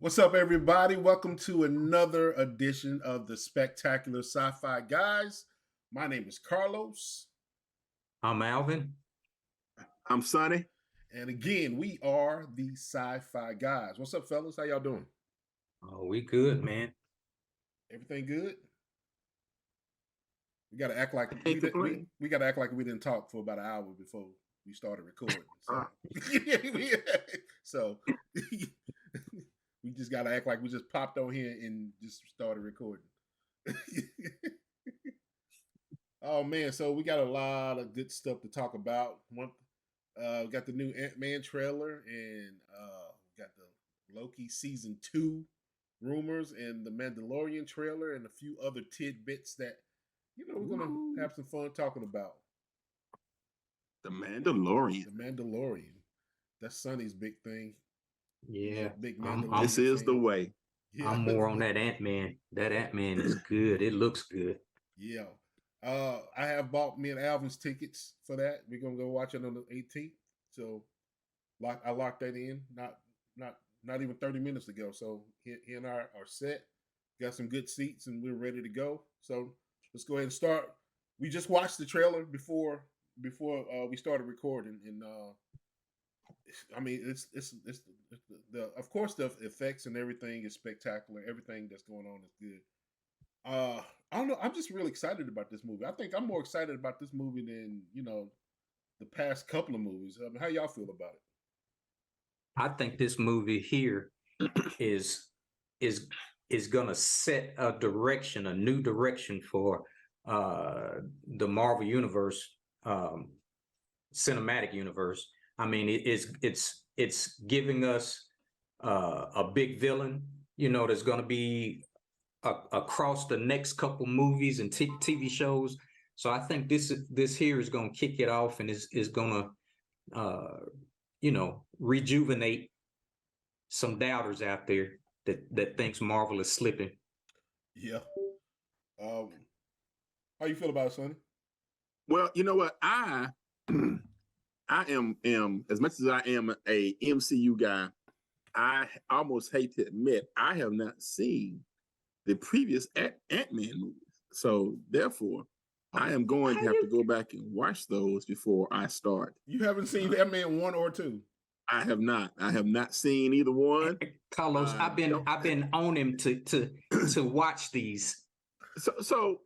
What's up, everybody? Welcome to another edition of the Spectacular Sci-Fi Guys. My name is Carlos. I'm Alvin. I'm Sonny. And again, we are the Sci-Fi Guys. What's up, fellas? How y'all doing? Oh, we good, man. Everything good? We gotta act like we gotta act like we didn't talk for about an hour before we started recording. So, we just gotta act like we just popped on here and just started recording. Oh man, so we got a lot of good stuff to talk about. We got the new Ant-Man trailer, and got the Loki season 2 rumors, and the Mandalorian trailer, and a few other tidbits that we're gonna have some fun talking about. The Mandalorian. The Mandalorian. That's Sonny's big thing. Yeah, Big Mandalorian. This is the way. Yeah. I'm more on that Ant-Man. That Ant-Man is good. It looks good. Yeah. I have bought me and Alvin's tickets for that. We're gonna go watch it on the 18th. So I locked that in not even 30 minutes ago. So he and I are set. Got some good seats and we're ready to go. So let's go ahead and start. We just watched the trailer before we started recording, and I mean it's the of course the effects and everything is spectacular. Everything that's going on is good. I don't know. I'm just really excited about this movie. I think I'm more excited about this movie than the past couple of movies. I mean, how y'all feel about it? I think this movie here is gonna set a direction, a new direction for the Marvel Universe, cinematic universe. I mean, it's giving us a big villain. There's gonna be across the next couple movies and TV shows. So I think this here is going to kick it off, and is going to, rejuvenate some doubters out there that thinks Marvel is slipping. Yeah. How you feel about it, Sonny? Well, you know what? I am as much as I am a MCU guy, I almost hate to admit I have not seen the previous Ant-Man movies. So therefore, I am going to have to go back and watch those before I start. You haven't seen Ant-Man 1 or 2? I have not. I have not seen either one. Carlos, I've been on him to watch these. So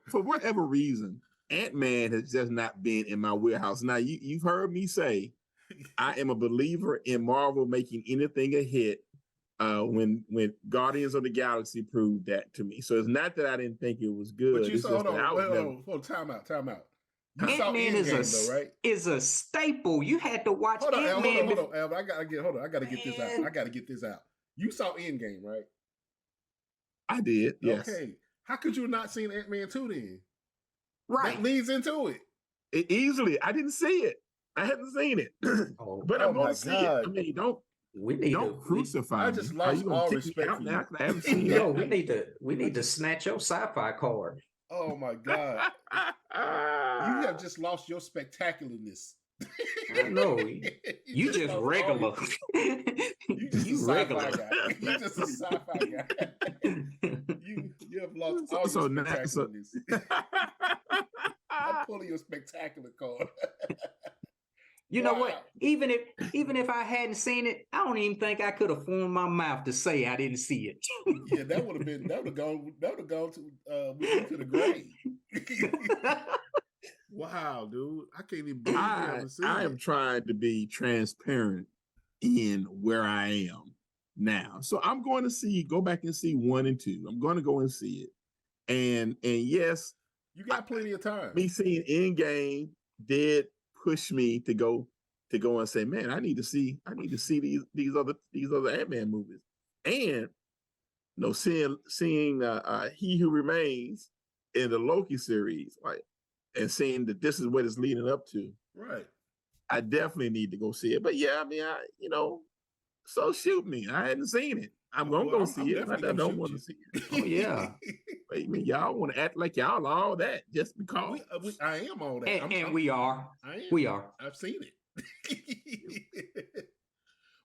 for whatever reason, Ant-Man has just not been in my wheelhouse. Now you've heard me say I am a believer in Marvel making anything a hit. When Guardians of the Galaxy proved that to me. So it's not that I didn't think it was good. But you saw, time out. Ant-Man is a staple. You had to watch Ant-Man. Hold on, Al, I gotta get this out. I gotta get this out. You saw Endgame, right? I did, yes. Okay. How could you not seen Ant-Man 2 then? Right. That leads into it. Easily. I didn't see it. I hadn't seen it. But I'm going to see it. I mean, don't crucify me. I just lost all respect for you. Yo, we need to snatch your sci-fi card. Oh my God. You have just lost your spectacularness. I know. You just regular. You regular guy. You just a sci-fi guy. You have lost all your spectacularness. I'm pulling your spectacular card. You know what? Even if I hadn't seen it, I don't even think I could have formed my mouth to say I didn't see it. Yeah, that would have gone to the grave. Wow, dude. I can't even believe I haven't seen it. I am trying to be transparent in where I am now. So I'm going to go back and see 1 and 2. I'm going to go and see it. And yes, you got plenty of time. Me seeing Endgame did push me to go and say, man, I need to see these other Ant-Man movies, and seeing He Who Remains in the Loki series, like, and seeing that this is what it's leading up to. Right. I definitely need to go see it. But yeah, I mean, so shoot me. I hadn't seen it. I'm gonna go see it. I don't want to see it. Oh yeah. Wait a minute, y'all want to act like y'all are all that just because? I am all that, and we are. We are. I've seen it.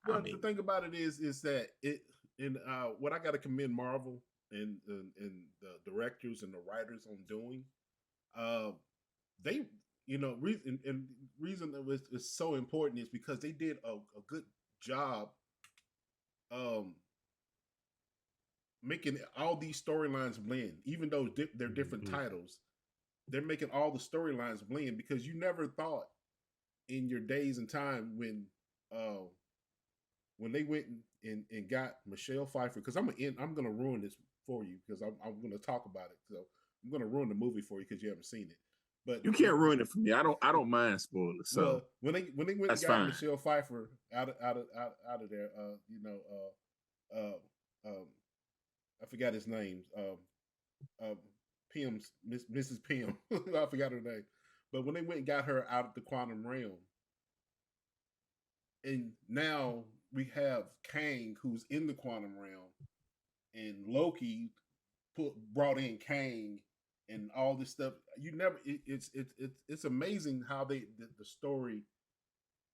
Well, the thing about it is that And what I got to commend Marvel and the directors and the writers on doing, uh, they, and reason that was is so important is because they did a good job um, making all these storylines blend, even though they're different Mhm. titles. They're making all the storylines blend because you never thought in your days and time uh, when they went and got Michelle Pfeiffer, because I'm gonna ruin this for you because I'm gonna talk about it. So I'm gonna ruin the movie for you because you haven't seen it. But You can't ruin it for me. I don't mind spoilers. So well, when they went and that's got fine. Michelle Pfeiffer out of there, um, I forgot his name. Uh, Pim's Mrs. Pim. I forgot her name. But when they went and got her out of the quantum realm, and now we have Kang who's in the quantum realm, and Loki brought in Kang and all this stuff. You never. It's amazing how the story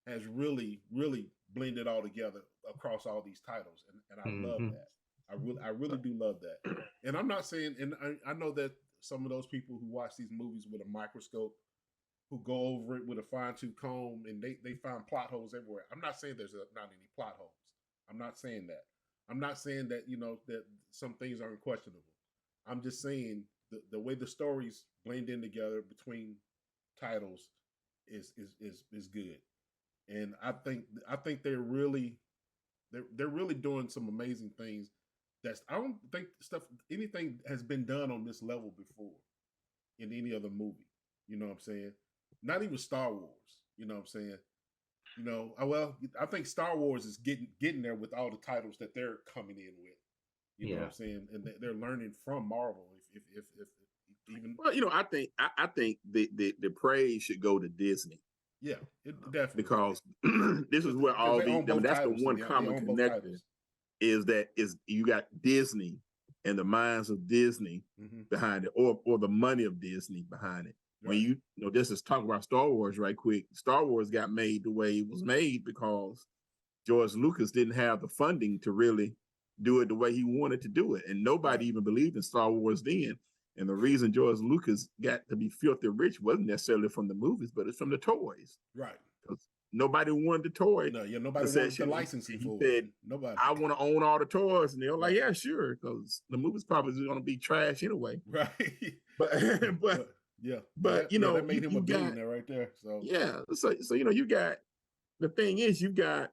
has really blended all together across all these titles, and I love Mhm. that. I really do love that. And I'm not saying, and I know that some of those people who watch these movies with a microscope, who go over it with a fine tooth comb, and they find plot holes everywhere. I'm not saying there's not any plot holes. I'm not saying that. I'm not saying that that some things aren't questionable. I'm just saying the way the stories blend in together between titles is good. And I think they're really doing some amazing things. I don't think stuff anything has been done on this level before in any other movie. You know what I'm saying? Not even Star Wars. You know what I'm saying? Well, I think Star Wars is getting there with all the titles that they're coming in with. You know what Yeah. I'm saying? And they're learning from Marvel. If even Well, I think the praise should go to Disney yeah, definitely because this is where because all they the own I mean both that's the titles. one They common own both connector titles. is you got Disney and the minds of Disney Mm-hmm. behind it, or the money of Disney behind it. When Right. this is talking about Star Wars right quick. Star Wars got made the way it was made because George Lucas didn't have the funding to really do it the way he wanted to do it, and nobody Right. even believed in Star Wars then. And the reason George Lucas got to be filthy rich wasn't necessarily from the movies, but it's from the toys. Right. Because nobody wanted the toy No, yeah, nobody wanted the concession. licensing And he for it. said, Nobody. I want to own all the toys. And they were like, Right. yeah, sure. Because the movie's probably going to be trash anyway. Right. But, but, yeah. but That made him a you got, billionaire right there. So yeah. So, you got, the thing is, you got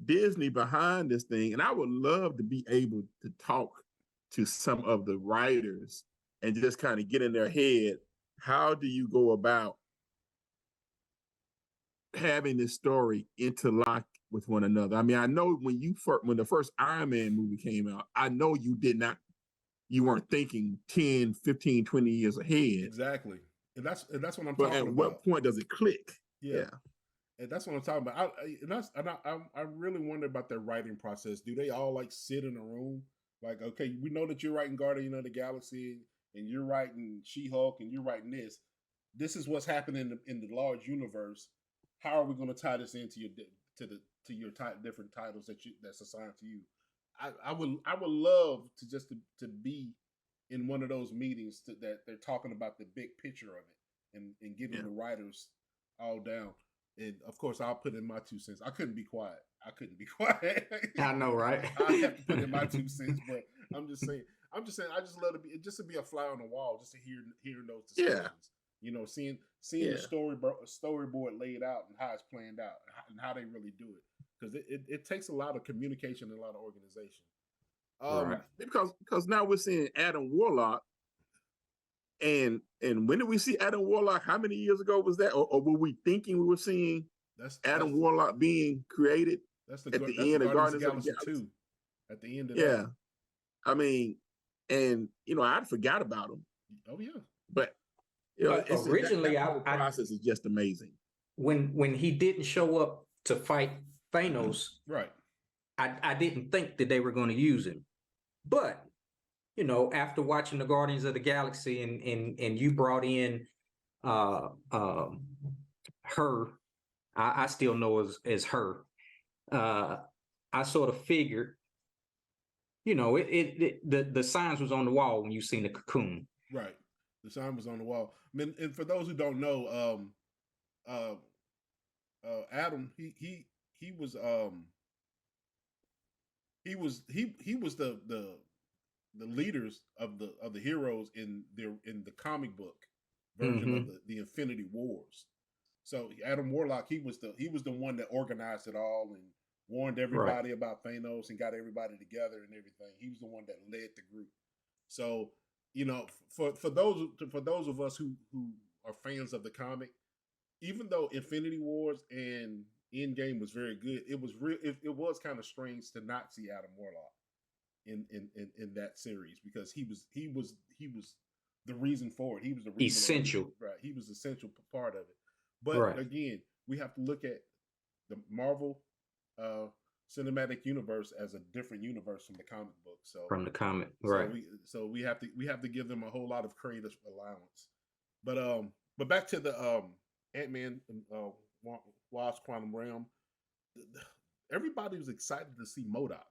Disney behind this thing. And I would love to be able to talk to some of the writers and just kind of get in their head. How do you go about having this story interlock with one another? I mean, I know when the first Iron Man movie came out, I know you weren't thinking 10, 15, 20 years ahead. exactly. And that's what I'm But talking at about. what point does it click? Yeah. And that's what I'm talking about. I really wonder about their writing process. Do they all like sit in a room? Like, okay, we know that you're writing Guardian of the Galaxy and you're writing She-Hulk and you're writing this. This is what's happening in the large universe. How are we going to tie this into your different titles that's assigned to you? I would love to be in one of those meetings that they're talking about the big picture of it and getting Yeah. the writers all down. And of course, I'll put in my 2 cents. I couldn't be quiet. I know, right? I have to put in my 2 cents, but I'm just saying. I just love to be a fly on the wall, just to hear those Yeah. discussions. Seeing Yeah. the storyboard laid out and how it's planned out and how they really do it, because it takes a lot of communication and a lot of organization. Right. Because now we're seeing Adam Warlock. And when did we see Adam Warlock? How many years ago was that? Or were we thinking we were seeing Adam Warlock being created that's at the end of Guardians of the Galaxy 2. At the end of Yeah. that. I mean, and I forgot about him. Oh yeah. But Originally, that whole process is just amazing. When he didn't show up to fight Thanos, Right. I didn't think that they were going to use him. But after watching the Guardians of the Galaxy and you brought in her, I still know as her. I sort of figured you know, the signs was on the wall when you seen the Cocoon. Right. The sign was on the wall. I mean, and for those who don't know, uh, Adam, he was he was the leaders of the heroes in the comic book version of the Infinity Wars. So Adam Warlock, he was the one that organized it all and warned everybody about Thanos and got everybody together and everything. He was the one that led the group. So, you know, for those of us who are fans of the comic, even though Infinity Wars and Endgame was very good, it was kind of strange to not see Adam Warlock in that series, because he was the reason for it. He was the reason essential. Right. He was essential part of it. But again, we have to look at the Marvel cinematic universe as a different universe from the comic book. So from the comic, right? So we have to give them a whole lot of creative allowance. But back to the Ant-Man Wasp Quantum Realm. Everybody was excited to see MODOK.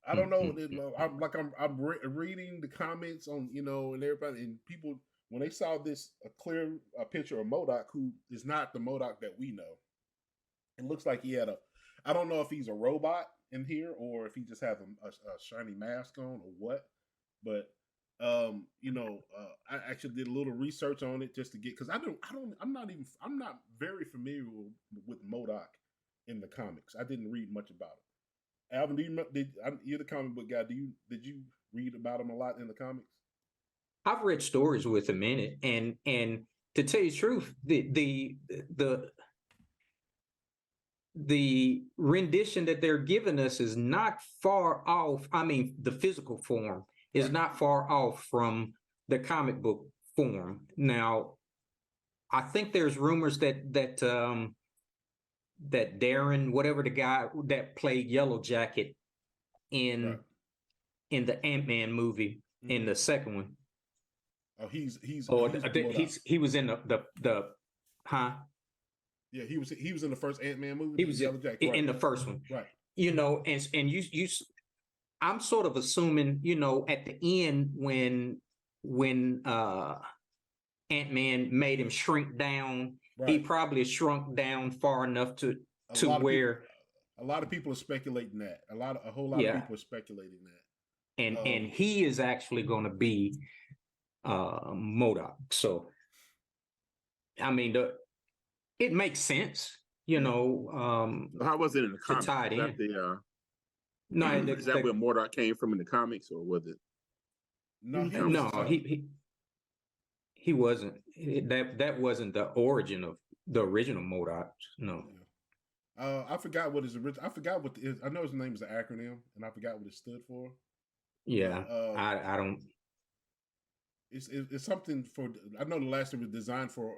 I don't know. I'm reading the comments on, you know, and everybody and people when they saw this a picture of MODOK, who is not the MODOK that we know. It looks like he had I don't know if he's a robot in here or if he just has a shiny mask on or what. But you know, I actually did a little research on it just to get, because I'm not very familiar with MODOK in the comics. I didn't read much about it. Alvin, you're the comic book guy. Did you read about him a lot in the comics? I've read stories with him in it, and to tell you the truth, the rendition that they're giving us is not far off. I mean, the physical form is not far off from the comic book form. Now, I think there's rumors that Darren, whatever the guy that played Yellow Jacket in the Ant-Man movie, in the second one. Oh, he was in the huh? Yeah, he was in the first Ant-Man movie. He was in the first one, right? You know, and you, I'm sort of assuming, you know, at the end when Ant-Man made him shrink down, he probably shrunk down far enough to where a lot of people are speculating that. A whole lot of people are speculating that. And he is actually going to be MODOK. So, I mean, it makes sense, you know. How was it in the comics? Tie it in. Is that where MODOK came from in the comics, or was it? No, he wasn't. That wasn't the origin of the original MODOK. No. I forgot what his original. I forgot what I know his name is an acronym, and I forgot what it stood for. Yeah, I don't. It's something for. I know the last name was designed for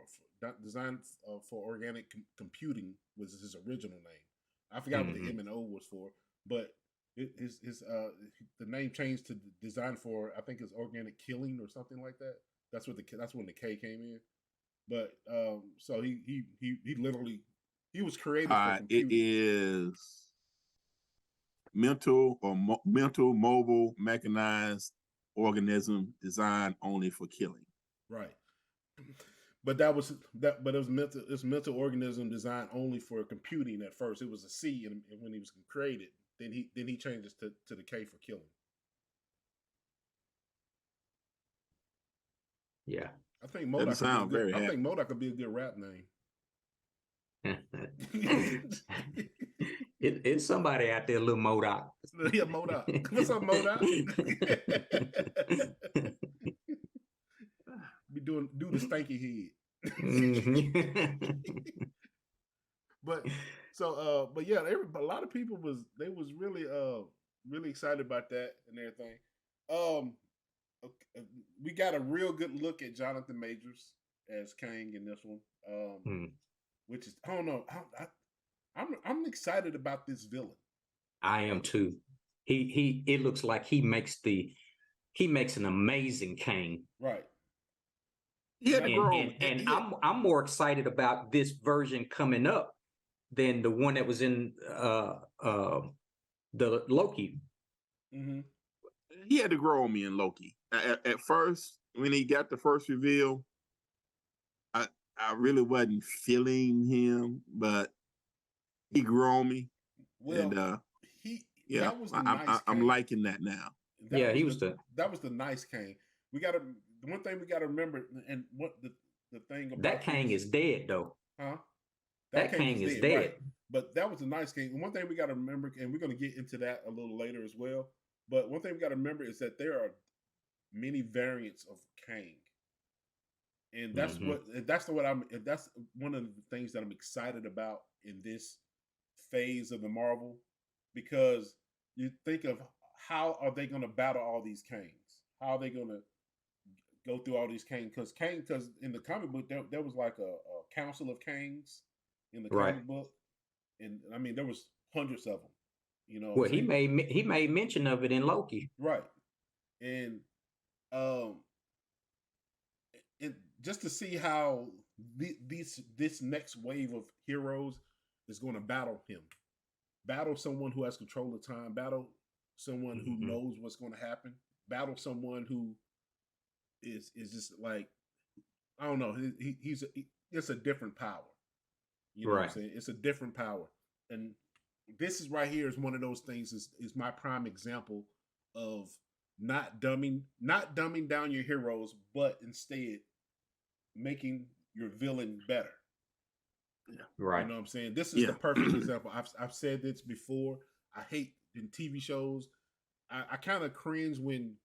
organic computing was his original name. I forgot what the M and O was for, but his the name changed to design for, I think it's organic killing or something like that. That's when the K came in. But so he literally was created for computing. It is mental mobile mechanized organism designed only for killing. Right. But it was mental. It's mental organism designed only for computing. At first, it was a C, and when he was created, then he changed it to the K for killing. Yeah, I think MODOK could be a good rap name. It's somebody out there, little MODOK. Yeah, MODOK. What's up, MODOK? Do the stanky head. But yeah, a lot of people was really excited about that and everything. We got a real good look at Jonathan Majors as Kang in this one, which is, I don't know, I'm excited about this villain. I am too. It looks like he makes an amazing Kang. Right. Yeah, and I'm more excited about this version coming up than the one that was in the Loki Mm-hmm. He had to grow on me in Loki. At first, when he got the first reveal, I I really wasn't feeling him, but he grew on me, and Well, he yeah, that was the nice I'm Kang. liking that now. That Yeah, was he was the nice Kang. We got to the one thing we got to remember, and what the thing that about Kang these, is dead though. huh? That That Kang Kang is is dead, right? dead. But that was the nice Kang. And one thing we got to remember, and we're going to get into that a little later as well. But one thing we got to remember is that there are many variants of Kang, and Hmm. that's one of the things that I'm excited about in this phase of the Marvel, because you think of how are they going to battle all these Kangs? How are they going to go through all these Kangs? Because in the comic book there was like a council of Kangs in the Right. comic book, and I mean there was hundreds of them. You know what I'm Well, saying? he made mention of it in Loki. Right, and um, and just to see how this next wave of heroes is going to battle him, battle someone who has control of time, battle someone who Hmm. knows what's going to happen, battle someone who is just like, I don't know, it's a different power. You know what I'm Right. saying? It's a different power, and this is right here is one of those things. Is my prime example of not dumbing down your heroes, but instead making your villain better. You Right. know what I'm saying? This is the Yeah, perfect example. I've said this before. I hate in TV shows. I kind of cringe when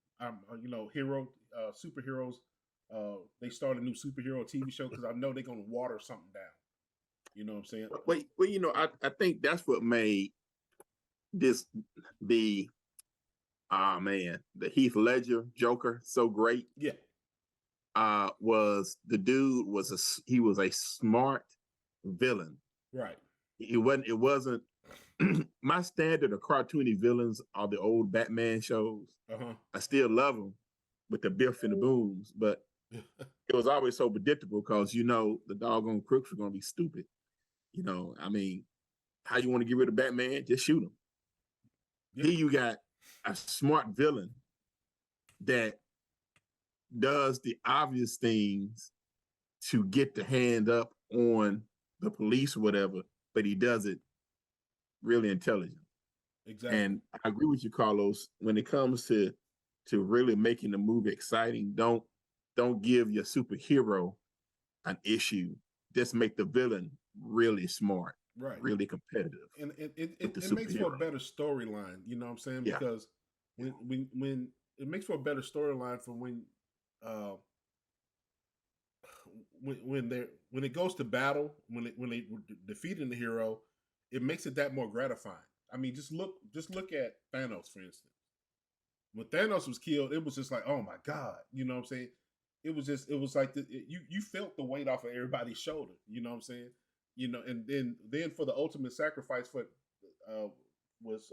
hero superheroes they start a new superhero TV show because I know they're gonna water something down. You know what I'm saying? well, I think that's what made this the man the Heath Ledger Joker so great. Yeah, Was the dude he was a smart villain. right. It wasn't my standard of cartoony villains are the old Batman shows. Uh I still love them with the Biff and the Booms, but huh. it was always so predictable because the doggone crooks were gonna be stupid. I mean, how you want to get rid of Batman? Just shoot him. Yep. Here you got a smart villain that does the obvious things to get the hand up on the police or whatever, but he does it really intelligent. Exactly. And I agree with you, Carlos. When it comes to really making the movie exciting, don't give your superhero an issue. Just make the villain really smart, Right. really competitive And with the it makes for a superhero. better storyline. You know what I'm saying? Yeah. Because when it makes for a better storyline for uh when it goes to battle, when they defeating the hero, it makes it that more gratifying. I mean, just look at Thanos, for instance. When Thanos was killed, it was just like, oh my god, you know what I'm saying? It was like you felt the weight off of everybody's shoulder. You know what I'm saying? And then for the ultimate sacrifice for was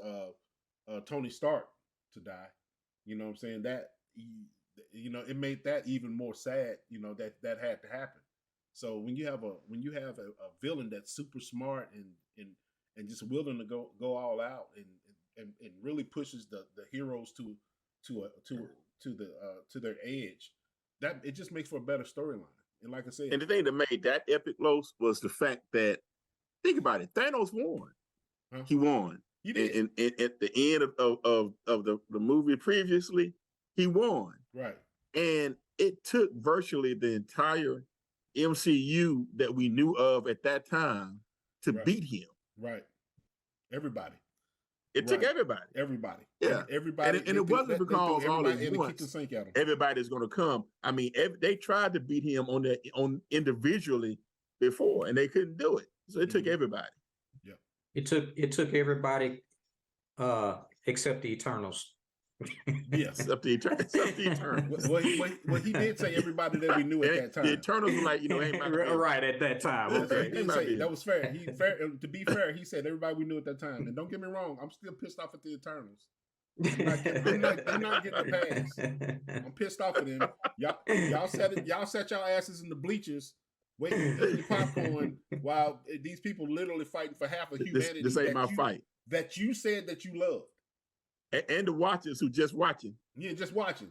Tony Stark to die. You know what I'm saying? It made that even more sad. That had to happen. So when you have a villain that's super smart and just willing to go all out and really pushes the heroes to their edge, that it just makes for a better storyline. And like I said, And the thing that made that epic, Los, was the fact that think about it, Thanos won. huh? He won. He did. And at the end of the movie previously, he won. Right. And it took virtually the entire MCU that we knew of at that time to Right. beat him. Right. Everybody. It took everybody. Everybody. Yeah. Everybody. And it wasn't because all everybody at in the once kitchen sink at him. everybody's going to come. I mean, they tried to beat him on individually before, and they couldn't do it. So it took everybody. Yeah. It took everybody except the Eternals. Yes. Except the Eternals. Well, he did say everybody that we knew at that time. The Eternals were like, ain't my business. Right at that time. Okay. He did say that was fair. To be fair, he said everybody we knew at that time. And don't get me wrong, I'm still pissed off at the Eternals. They're not getting a pass. I'm pissed off at them. Y'all sat y'all asses in the bleachers waiting to eat your popcorn while these people literally fighting for half of humanity. This ain't my fight. That you said that you loved. And the watchers who just watching. Yeah, just watching.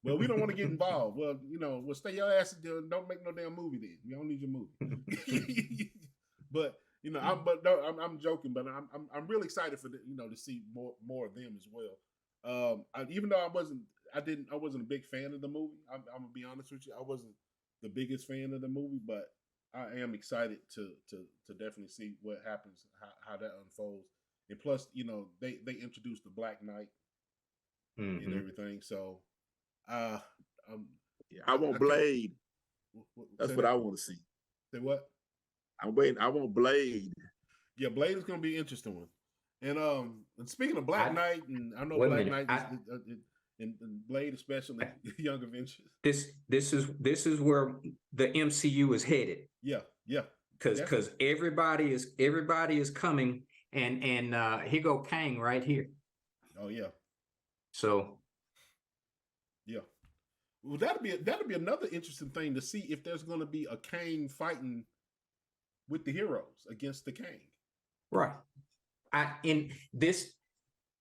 Well, we don't want to get involved. Well, well, stay your ass. Don't make no damn movie then. We don't need your movie. But I'm joking. But I'm really excited for to see more of them as well. Even though I wasn't a big fan of the movie. I'm gonna be honest with you. I wasn't the biggest fan of the movie, but I am excited to definitely see what happens, how that unfolds. And plus, they introduced the Black Knight and everything. So, I want Blade. That's what I want to see. Say what? I'm waiting. I want Blade. Yeah, Blade is going to be an interesting one. And speaking of Black Knight, and I know Black Knight and Blade especially, Young Avengers. This is where the MCU is headed. Yeah. Because everybody is coming, and here go Kang right here. Oh yeah. So. Yeah. Well, that'll be another interesting thing to see if there's going to be a Kang fighting with the heroes against the Kang. Right. In this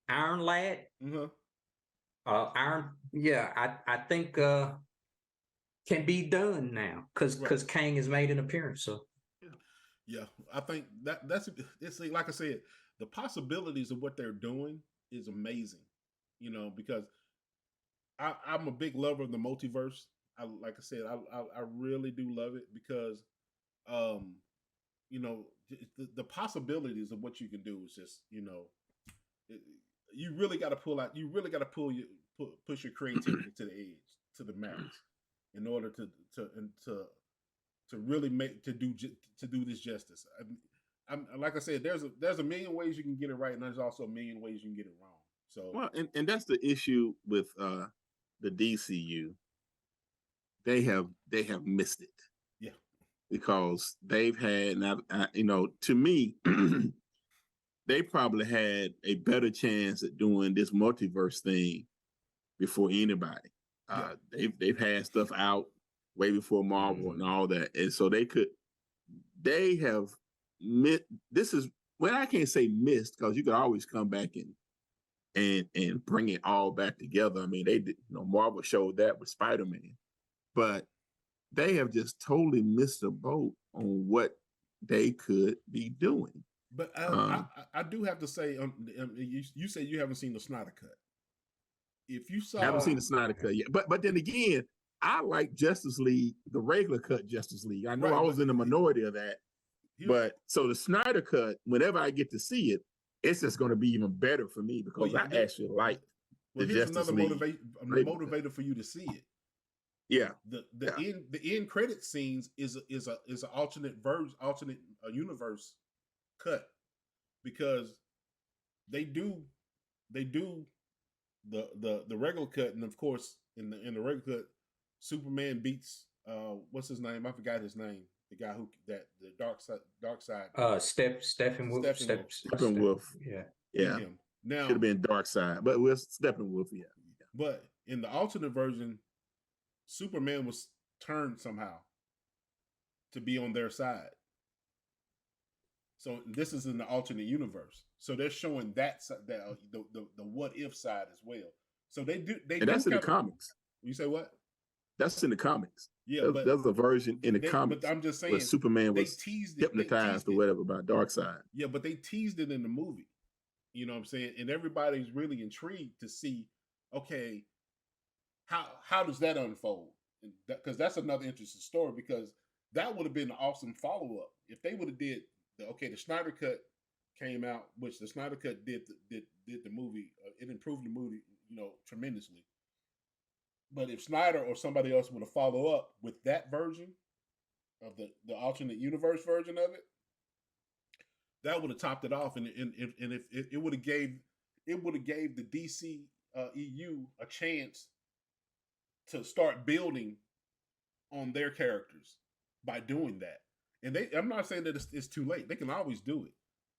Iron Lad. I think can be done now because Kang has made an appearance. So yeah, I think that's like I said, the possibilities of what they're doing is amazing. Because I'm a big lover of the multiverse. Like I said, I really do love it because the possibilities of what you can do is just you really got to push your creativity to the edge, to the max, in order to really do this justice. I'm like I said, there's a million ways you can get it right, and there's also a million ways you can get it wrong. So well, and that's the issue with the DCU. They have missed it. Yeah, because they've had to me. They probably had a better chance at doing this multiverse thing before anybody. They've had stuff out way before Marvel and all that, and so they have missed. This is well, I can't say missed because you could always come back and bring it all back together. I mean, they did. Marvel showed that with Spider-Man, but they have just totally missed the boat on what they could be doing. But I do have to say, you say you haven't seen the Snyder Cut. If you saw, I haven't seen the Snyder Cut yet. But then again, I like Justice League, the regular cut Justice League. I know I was in the minority of that. But so the Snyder Cut, whenever I get to see it, it's just going to be even better for me because I actually like the Justice League. Motivator for you to see it. Yeah. The end credit scenes is an alternate universe cut because they do the regular cut, and of course in the regular cut, Superman beats what's his name? I forgot his name. The guy the dark side. Steppenwolf. Yeah. Now should have been Darkseid, but we're Steppenwolf. Yeah. But in the alternate version, Superman was turned somehow to be on their side. So this is in the alternate universe. So they're showing that the what if side as well. So they do. And that's in the comics. You say what? That's in the comics. Yeah, there's a version in the comics. But I'm just saying, where Superman was hypnotized or whatever by Darkseid. Yeah, but they teased it in the movie. You know what I'm saying? And everybody's really intrigued to see, okay, how does that unfold? Because that's another interesting story. Because that would have been an awesome follow up if they would have did the Snyder Cut came out, which the Snyder Cut did the movie. It improved the movie, tremendously. But if Snyder or somebody else would have followed up with that version of the alternate universe version of it, that would have topped it off, and if it would have gave the DC EU a chance to start building on their characters by doing that. And I'm not saying that it's too late. They can always do it.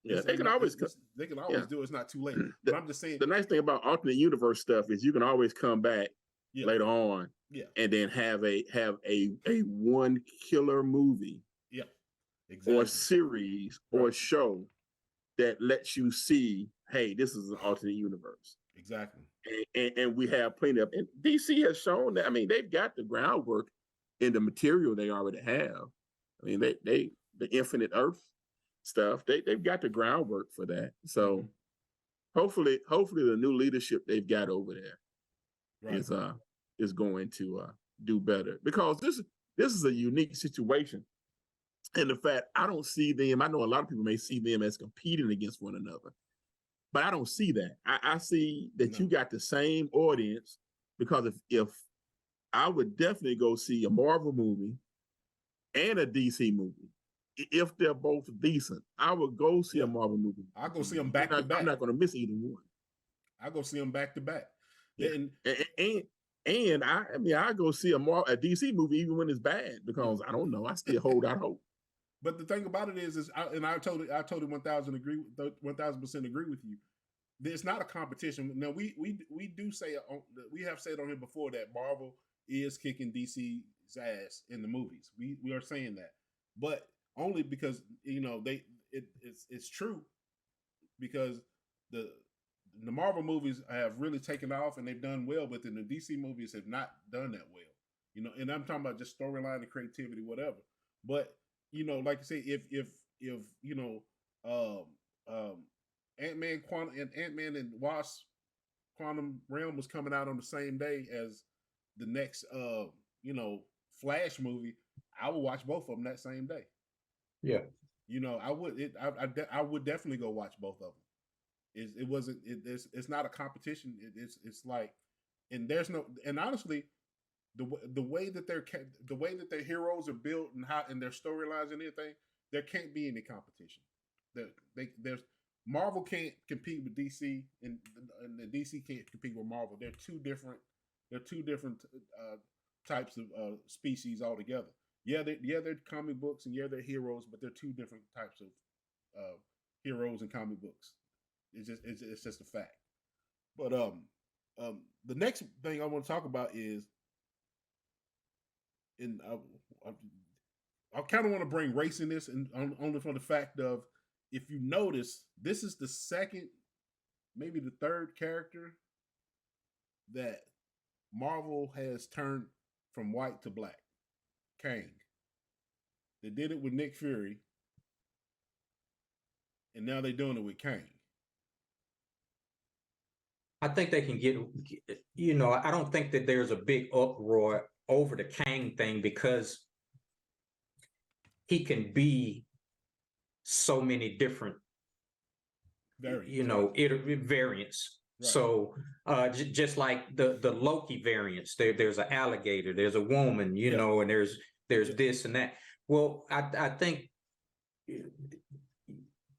Yeah, they can always do it. It's not too late. But I'm just saying, the nice thing about alternate universe stuff is you can always come back later on, and then have a one killer movie, exactly, or series or show that lets you see, hey, this is an alternate universe. Exactly. And we have plenty of. And DC has shown that. I mean, they've got the groundwork in the material they already have. I mean, they the Infinite Earth stuff. They've got the groundwork for that. So hopefully the new leadership they've got over there is going to do better, because this is a unique situation. And the fact, I don't see them, I know a lot of people may see them as competing against one another, but I don't see that. I see that you got the same audience, because if I would definitely go see a Marvel movie and a DC movie, if they're both decent. I would go see a Marvel movie. I'll go see them back to back. I'm not going to miss either one. I'll go see them back to back. Yeah. And I go see a DC movie even when it's bad, because I don't know. I still hold out hope. But the thing about it is I totally 1,000% agree with you. It's not a competition. Now we do say, we have said on here before that Marvel is kicking DC's ass in the movies. We are saying that, but only because it's true, because the Marvel movies have really taken off and they've done well, but then the DC movies have not done that well. And I'm talking about just storyline and creativity, whatever. But like I say, if Ant-Man and Wasp Quantum Realm was coming out on the same day as the next Flash movie, I would watch both of them that same day. Yeah. I would definitely go watch both of them. It's not a competition. It's like, and there's no, and honestly, the way that their heroes are built and their storylines and everything, there can't be any competition. There's Marvel can't compete with DC, and the DC can't compete with Marvel. They're two different types of species altogether. They're comic books, and they're heroes, but they're two different types of heroes and comic books. It's just a fact. But the next thing I want to talk about is, and I kind of want to bring race in this, and only from the fact of, if you notice, this is the second, maybe the third character that Marvel has turned from white to black. Kang. They did it with Nick Fury, and now they're doing it with Kang. I think they can get, I don't think that there's a big uproar over the Kang thing, because he can be so many different, variants. Right. So just like the Loki variants, there's an alligator, there's a woman, and there's this and that. Well, I think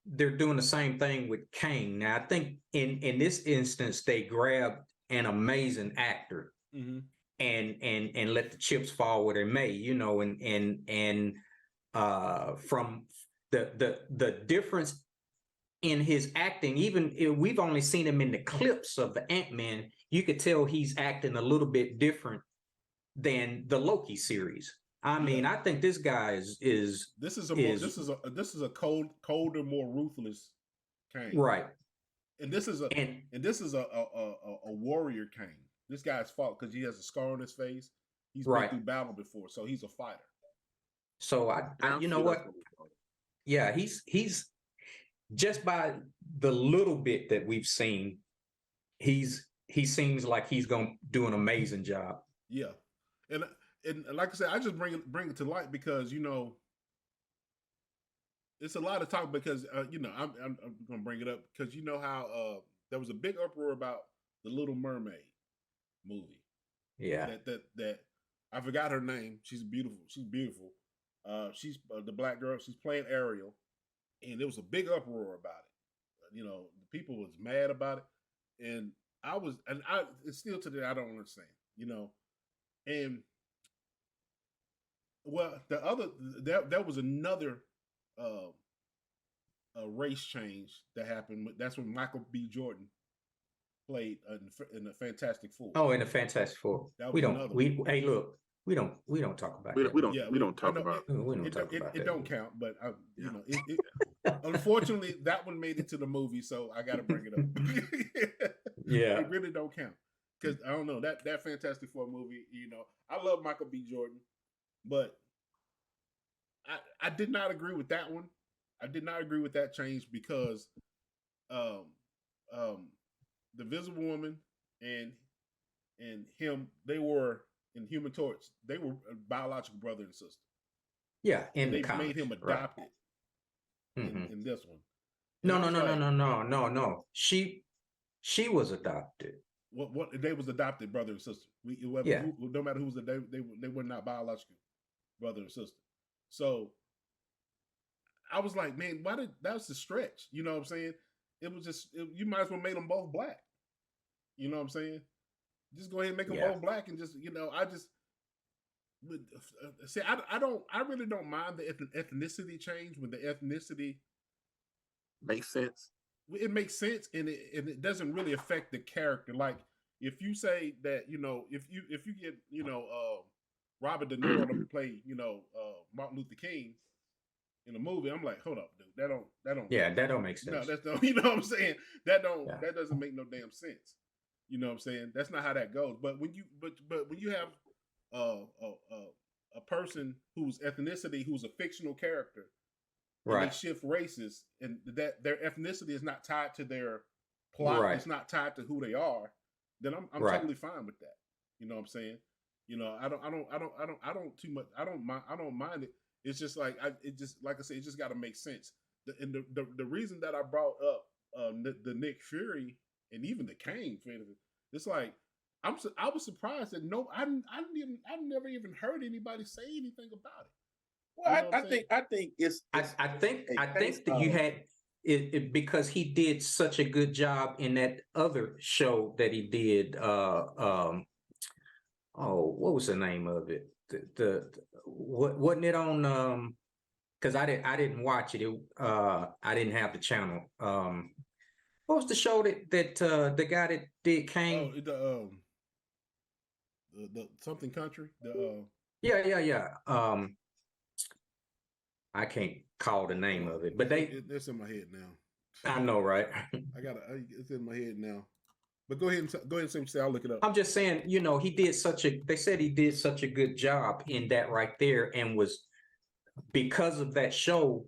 they're doing the same thing with Kang. Now, I think in this instance, they grabbed an amazing actor, and let the chips fall where they may, and from the difference in his acting, even if we've only seen him in the clips of the Ant-Man, you could tell he's acting a little bit different than the Loki series. I mean, I think this guy is a colder, more ruthless Kang. Right. And this is a warrior Kang. This guy's fought, because he has a scar on his face. He's been through battle before, so he's a fighter. So I you know what? Yeah, he's just by the little bit that we've seen, he seems like he's gonna do an amazing job. Yeah, and like I said, I just bring it to light because it's a lot of talk, because I'm gonna bring it up because you know how there was a big uproar about the Little Mermaid movie. Yeah, that I forgot her name. She's beautiful. She's she's the black girl. She's playing Ariel, and there was a big uproar about it. The people was mad about it, and it's still today I don't understand. And well, the other that was another race change that happened. That's when Michael B. Jordan played in the Fantastic Four. Oh, in the Fantastic Four. We don't talk about that. We don't talk about it. It don't count, but unfortunately, that one made it to the movie, so I got to bring it up. Yeah. They really don't count. Because I don't know that Fantastic Four movie. I love Michael B. Jordan, but I did not agree with that one. I did not agree with that change because um, the Visible Woman and him, they were in Human Torch. They were a biological brother and sister. Yeah, in and the they made him comics, adopted right. in this one. No. She was adopted. What they was adopted brother and sister. Yeah. No matter who's they were not biological brother and sister. So I was like, man, that was a stretch? You know what I'm saying? It was just you might as well make them both black. You know what I'm saying? Just go ahead and make them both black and just I just see. I really don't mind the ethnicity change when the ethnicity makes sense. It makes sense, and it doesn't really affect the character. Like if you say that if you get Robert De Niro to play Martin Luther King in a movie, I'm like, hold up, dude, that don't that don't make sense. No, that's no, you know what I'm saying? That doesn't make no damn sense. You know what I'm saying? That's not how that goes. But when you have a person whose ethnicity, who's a fictional character, right? And they shift races, and that their ethnicity is not tied to their plot. Right. It's not tied to who they are. Then I'm totally fine with that. You know what I'm saying? I don't mind it. It's just like like I said, it just got to make sense. The reason that I brought up the Nick Fury and even the Kane, it's like I was surprised that I never even heard anybody say anything about it. Well, I think it's I think that you had it because he did such a good job in that other show that he did. What was the name of it? What wasn't it on? Because I didn't watch it. I didn't have the channel. What was the show that the guy that did Kane? Oh, the something country. Yeah. I can't call the name of it, but it's in my head now. I know, right? It's in my head now. But go ahead and say I'll look it up. I'm just saying, they said he did such a good job in that right there, and was because of that show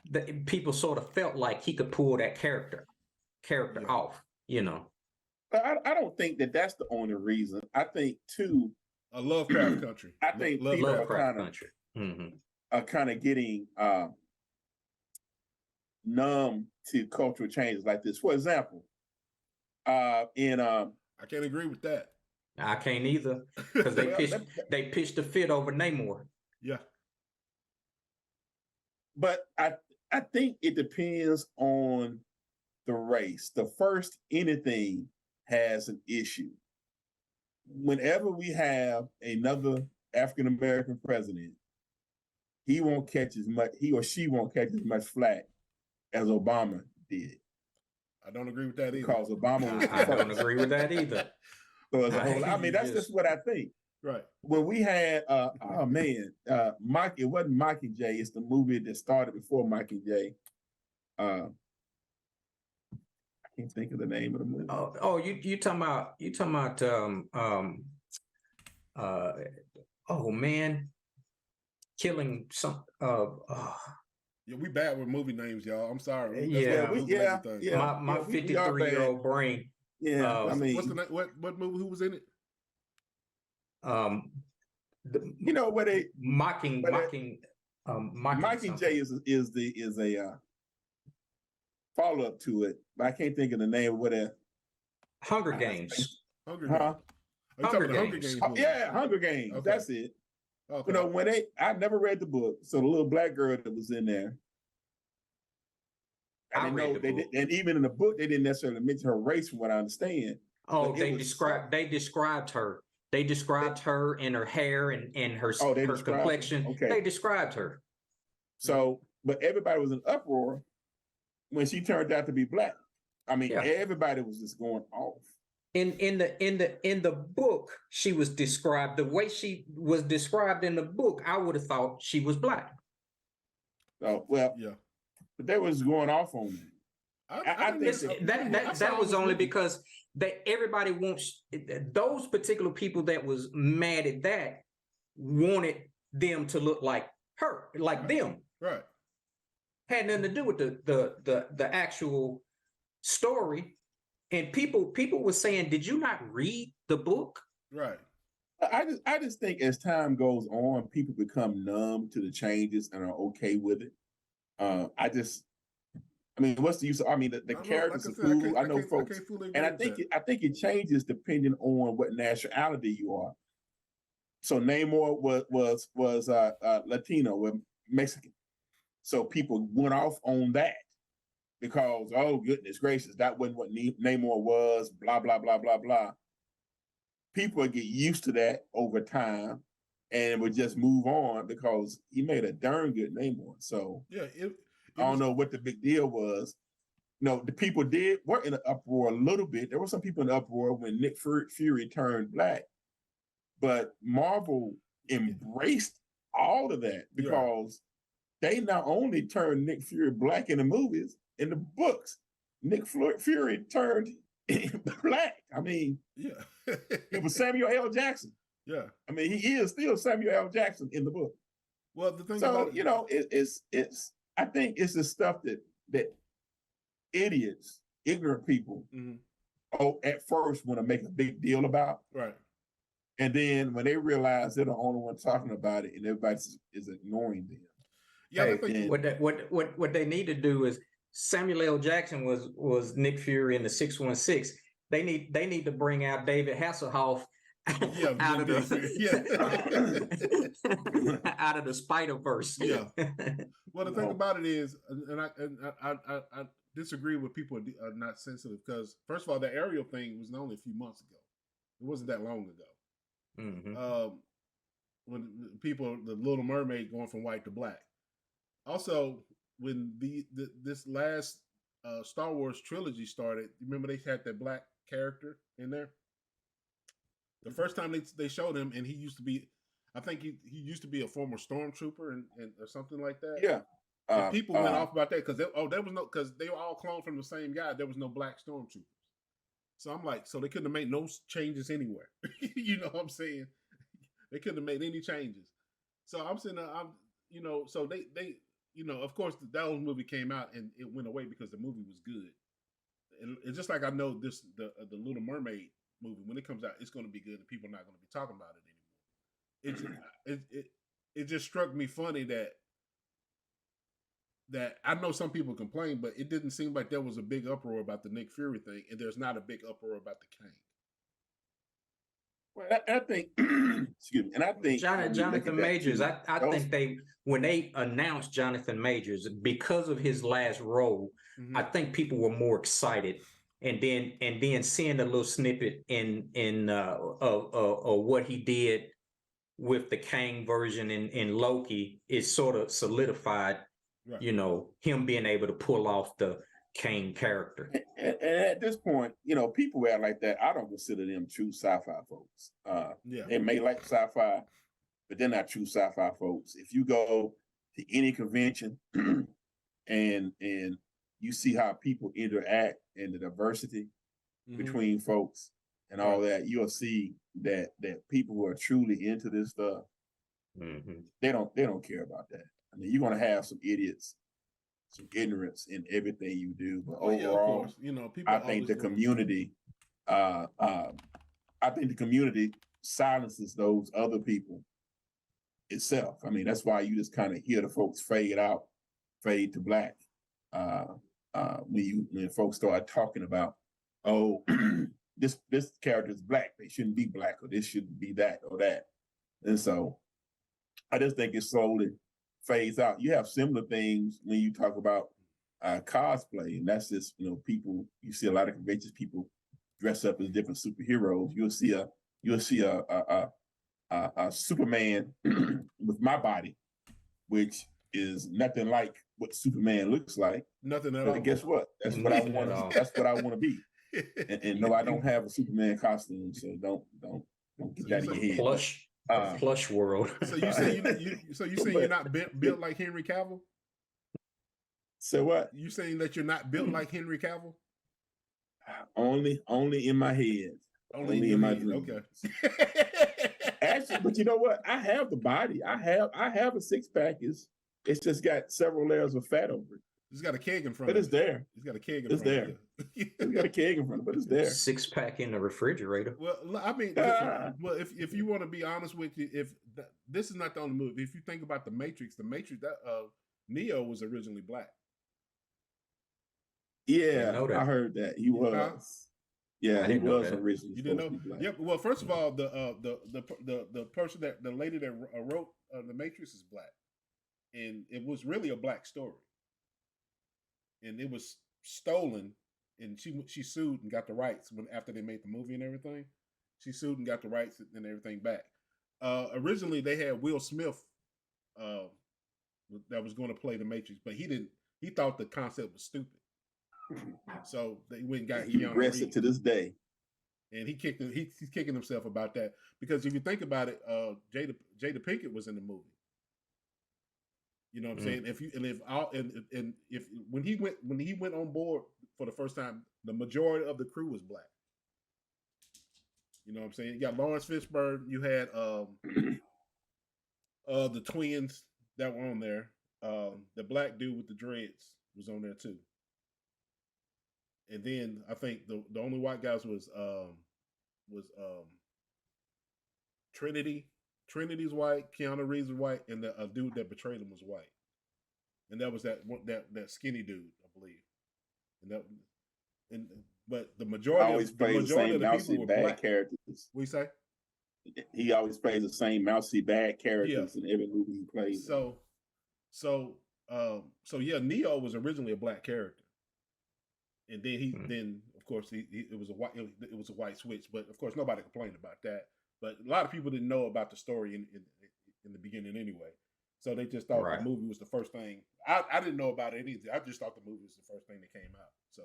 that people sort of felt like he could pull that character off, But I don't think that's the only reason. I think too, a Lovecraft Country. I think people Lovecraft Country. Are kind of getting numb to cultural changes like this. For example, I can't agree with that. I can't either, because they pitched a fit over Namor. Yeah. But I think it depends on the race. The first anything has an issue. Whenever we have another African American president, he or she won't catch as much flack as Obama did. I don't agree with that either. Because Obama was I don't agree with that either. So that's just what I think. Right. When we had Mike, it wasn't Mike and Jay, it's the movie that started before Mike and Jay. I can't think of the name of the movie. You talking about killing some Yeah, we bad with movie names, y'all. I'm sorry. My 53-year-old brain. Yeah, what's the name? What movie? Who was in it? Where they mocking Mike and Jay is a follow up to it, but I can't think of the name of what it. Hunger Games. Hunger Games. Hunger Games. Okay. That's it. Okay. I never read the book, so the little black girl that was in there. And even in the book, they didn't necessarily mention her race, from what I understand. Oh, they described her. They described her and her hair and her complexion. Okay. They described her. So, but everybody was in uproar when she turned out to be black. Everybody was just going off. In the book, she was described the way she was described in the book. I would have thought she was black. Oh well, yeah, but they was going off on me. That was only because everybody wants those particular people that was mad at that wanted them to look like her, like them. Right. Had nothing to do with the actual story. And people were saying, did you not read the book? Right. I just think as time goes on, people become numb to the changes and are okay with it. I mean, what's the use? I mean, the characters are cool. I know folks, and I think it changes depending on what nationality you are. So Namor was Latino, or Mexican. So people went off on that because, oh goodness gracious, that wasn't what Namor was. Blah blah blah blah blah. People get used to that over time, and would just move on because he made a darn good Namor. So yeah, I don't know what the big deal was. No, the people were in an uproar a little bit. There were some people in an uproar when Nick Fury turned black, but Marvel embraced all of that because they not only turned Nick Fury black in the movies, in the books, Nick Fury turned black. I mean, it was Samuel L. Jackson. Yeah, I mean, he is still Samuel L. Jackson in the book. Well, the thing so about it, it's I think it's the stuff that idiots, ignorant people, at first want to make a big deal about, right? And then when they realize they're the only one talking about it, and everybody is ignoring them. Yeah, what they need to do is Samuel L. Jackson was Nick Fury in the 616. They need to bring out David Hasselhoff out of the Spider-Verse. Yeah. Well, the thing about it is, and I disagree with people are not sensitive because first of all, the Ariel thing was only a few months ago. It wasn't that long ago. Mm-hmm. When people, the Little Mermaid going from white to black. Also, when this last Star Wars trilogy started, remember they had that black character in there. The first time they showed him, and he used to be, I think he used to be a former stormtrooper and or something like that. Yeah. And people went off about that because because they were all cloned from the same guy. There was no black stormtroopers. So I'm like, so they couldn't have made no changes anywhere. You know what I'm saying? They couldn't have made any changes. So I'm saying, so they, of course, that old movie came out and it went away because the movie was good. And it's just like I know the Little Mermaid movie, when it comes out, it's going to be good and people are not going to be talking about it anymore. It just struck me funny that I know some people complain, but it didn't seem like there was a big uproar about the Nick Fury thing, and there's not a big uproar about the Kang. Well, I think, excuse me, and I think Jonathan Majors. I think when they announced Jonathan Majors because of his last role, I think people were more excited, and then seeing a little snippet in what he did with the Kang version in Loki, it sort of solidified, him being able to pull off the Kang character. And at this point, people act like that. I don't consider them true sci-fi folks. They may like sci-fi, but they're not true sci-fi folks. If you go to any convention and you see how people interact and the diversity between folks and all that, you'll see that people who are truly into this stuff, they don't care about that. I mean, you're gonna have some idiots, some ignorance in everything you do, but overall, people I think the community, silences those other people itself. I mean, that's why you just kind of hear the folks fade to black. When folks start talking about, this character is black, they shouldn't be black, or this shouldn't be that or that, and so I just think it slowly fades out. You have similar things when you talk about cosplay, and that's just people. You see a lot of conventions, people dress up as different superheroes. You'll see a Superman with my body, which is nothing like what Superman looks like. Nothing at all. But guess what? That's what I want. That's what I want to be. And no, I don't have a Superman costume, so don't get that in your head. Plush world. So you say you're not built like Henry Cavill? So what? You saying that you're not built like Henry Cavill? Only in my head. Only in my your head. dreams. Okay. Actually, but you know what? I have the body. I have a six pack. It's just got several layers of fat over it. It's got a keg in front But of it. it's there. It's got a keg in It's front there. of it. It's got a keg in front of it, but it's there. 6-pack in the refrigerator. Well, I mean, well, if you want to be honest with you, this is not the only movie. If you think about the Matrix, that Neo was originally black. Yeah, I heard that he was. Yeah, he was originally. You didn't know? Black. Yep. Well, first of all, the person the lady that wrote the Matrix is black, and it was really a black story, and it was stolen, and she sued and got the rights after they made the movie and everything. She sued and got the rights and everything back. Originally, they had Will Smith that was going to play the Matrix, but he didn't. He thought the concept was stupid. So they went and got he regrets it to this day, and he's kicking himself about that, because if you think about it, Jada Pinkett was in the movie. You know what I'm saying? If when he went on board for the first time, the majority of the crew was black. You know what I'm saying? You got Lawrence Fishburne. You had the twins that were on there. The black dude with the dreads was on there too. And then I think the only white guys was Trinity. Trinity's white, Keanu Reeves was white, and the dude that betrayed him was white. And that was that skinny dude, I believe. But the majority of the people were black characters. What you say? He always plays the same mousy bad characters in every movie he plays. So yeah, Neo was originally a black character. And then then of course it was a white switch, but of course nobody complained about that. But a lot of people didn't know about the story in the beginning anyway, so they just thought the movie was the first thing. I didn't know about it either. I just thought the movie was the first thing that came out. So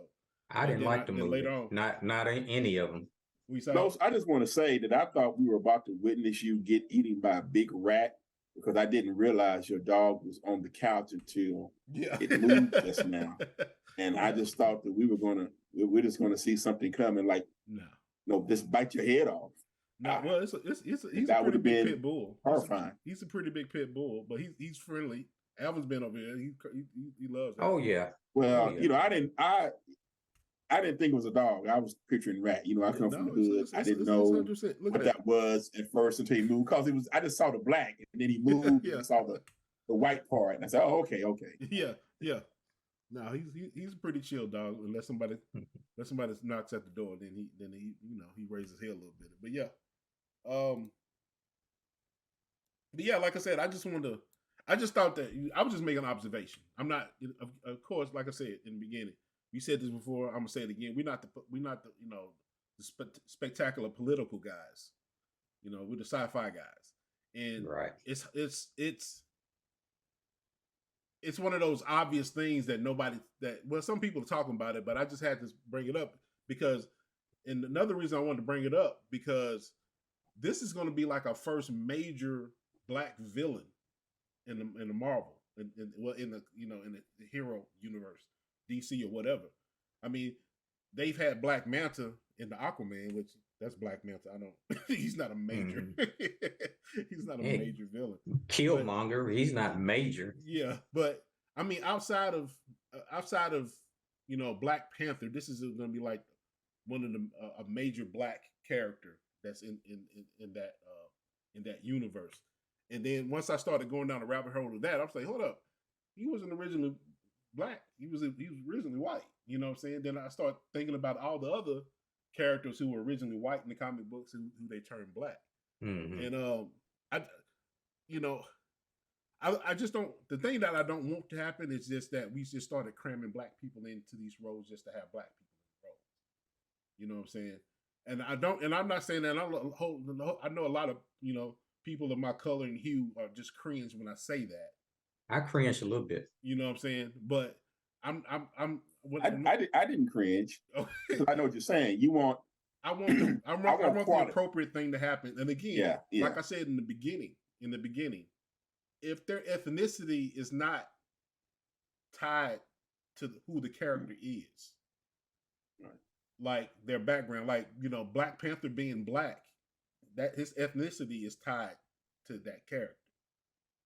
I didn't like the movie. Later on, not any of them. No, I just want to say that I thought we were about to witness you get eaten by a big rat, because I didn't realize your dog was on the couch until it moved just now. And I just thought that we're just gonna see something coming, like just bite your head off. No, well, he's a pretty big pit bull. Horrifying. He's a pretty big pit bull, but he's friendly. Alvin's been over here. He loves it. Oh yeah. Well, I didn't think it was a dog. I was picturing rat. I come from the hood. I didn't know what that was at first until he moved, because I just saw the black, and then he moved and saw the white part, and I said, "Oh, okay." Yeah. No, he's a pretty chill dog, unless somebody knocks at the door, then he raises his head a little bit. But yeah, like I said, I just thought that I was just making an observation. I'm not, of course, like I said in the beginning, you said this before, I'm gonna say it again. We're not the spectacular political guys. We're the sci-fi guys, and it's one of those obvious things that some people are talking about it, but I just had to bring it up because, and another reason I wanted to bring it up, because this is going to be like our first major black villain in the Marvel, in the hero universe, DC or whatever. I mean, they've had Black Manta in the Aquaman, which that's Black Manta. I don't. He's not a major. He's not a major villain. Killmonger. He's not major. Yeah, but I mean, outside of Black Panther, this is going to be like one of the a major black character that's in that universe. And then once I started going down the rabbit hole of that, I was like, hold up, he wasn't originally black. He was originally white. You know what I'm saying? Then I started thinking about all the other characters who were originally white in the comic books who they turned black. And I just don't. The thing that I don't want to happen is just that we just started cramming black people into these roles just to have black people in the role. You know what I'm saying? And I don't. And I'm not saying that. I know a lot of people of my color and hue are just cringe when I say that. I cringe a little bit. You know what I'm saying? But I didn't cringe. I know what you're saying. I want the appropriate thing to happen. And again, like I said in the beginning, if their ethnicity is not tied to who the character is, like their background, like Black Panther being black, that his ethnicity is tied to that character.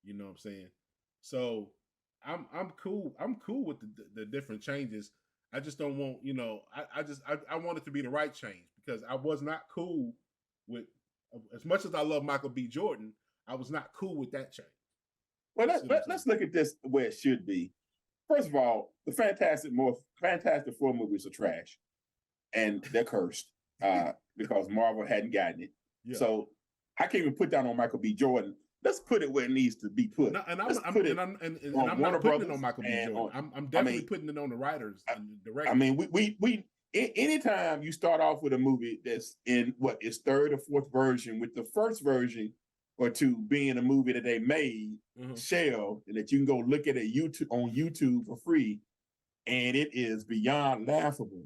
You know what I'm saying? So I'm cool. I'm cool with the different changes. I just don't want I want it to be the right change because I was not cool with as much as I love Michael B. Jordan. I was not cool with that change. Well, let's look at this where it should be. First of all, the Fantastic Four movies are trash, and they're cursed because Marvel hadn't gotten it. Yeah. So I can't even put that on Michael B. Jordan. Let's put it where it needs to be put. No, and I'm not putting it on Michael B. Jordan. I'm definitely putting it on the writers and the directors. I mean, we anytime you start off with a movie that's in its third or fourth version, with the first version or two being a movie that they made, shell, and that you can go look at it on YouTube for free, and it is beyond laughable.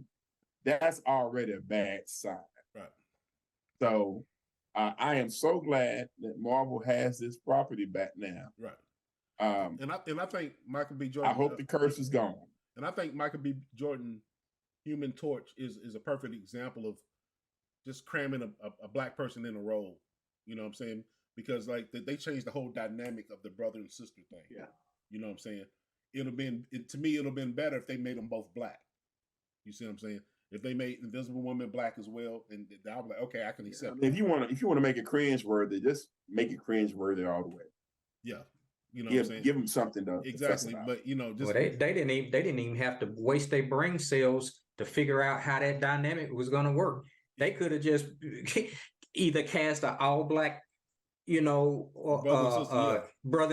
That's already a bad sign. Right. So I am so glad that Marvel has this property back now. Right. And I think Michael B. Jordan. I hope the curse is gone. And I think Michael B. Jordan, Human Torch, is a perfect example of just cramming a black person in a role. You know what I'm saying? Because like they changed the whole dynamic of the brother and sister thing. Yeah. You know what I'm saying? To me, it'll been better if they made them both black. You see what I'm saying? If they made Invisible Woman black as well, and I'll be like, okay, I can accept it. If you want to make it cringeworthy, just make it cringeworthy all the way. Yeah. You know what I'm saying? Give them something to exactly. But just they didn't even have to waste their brain cells to figure out how that dynamic was going to work. They could have just either cast an all black, brother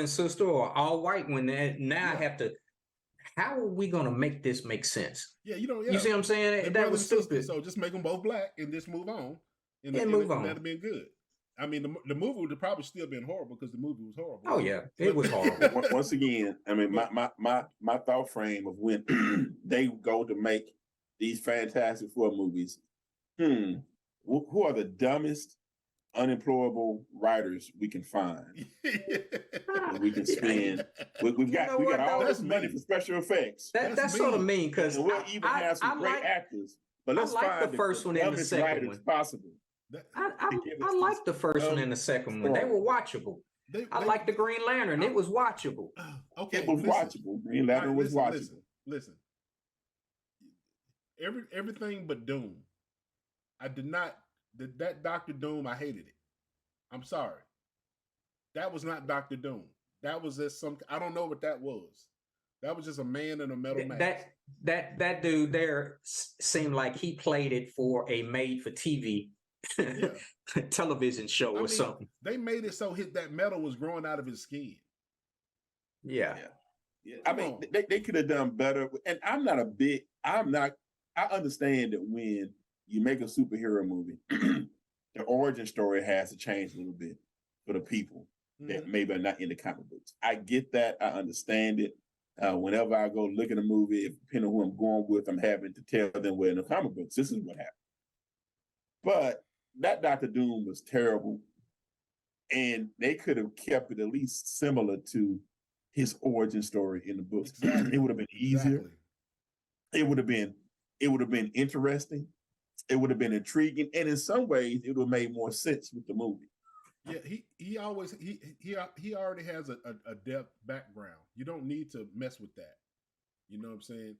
and sister, or all white one. Now I have to. How are we going to make this make sense? Yeah, You see what I'm saying? That was stupid. So just make them both black and just move on. And move on. That'd have been good. I mean, the movie would have probably still been horrible because the movie was horrible. Oh yeah, it was horrible. Once again, I mean, my thought frame of when they go to make these Fantastic Four movies, who are the dumbest, unemployable writers we can find? We can spend. We've got all this money for special effects. That's sort of mean because we'll even have some great actors. But let's find the first one and the second one possible. I like the first one and the second one. They were watchable. I like the Green Lantern. It was watchable. Okay, it was watchable. Green Lantern was watchable. Listen. Everything but Doom. I did not. That Dr. Doom, I hated it. I'm sorry. That was not Dr. Doom. That was just I don't know what that was. That was just a man in a metal mask. That dude there seemed like he played it for a made-for-TV television show or something. They made it so that metal was growing out of his skin. Yeah. I mean, they could have done better. And I understand that when you make a superhero movie, the origin story has to change a little bit for the people that maybe are not in the comic books. I get that. I understand it. Whenever I go look at a movie, depending on who I'm going with, I'm having to tell them, well, in the comic books, this is what happened. But that Dr. Doom was terrible. And they could have kept it at least similar to his origin story in the books. Exactly. It would have been easier. Exactly. It would have been interesting. It would have been intriguing. And in some ways, it would have made more sense with the movie. Yeah, he already has a depth background. You don't need to mess with that. You know what I'm saying?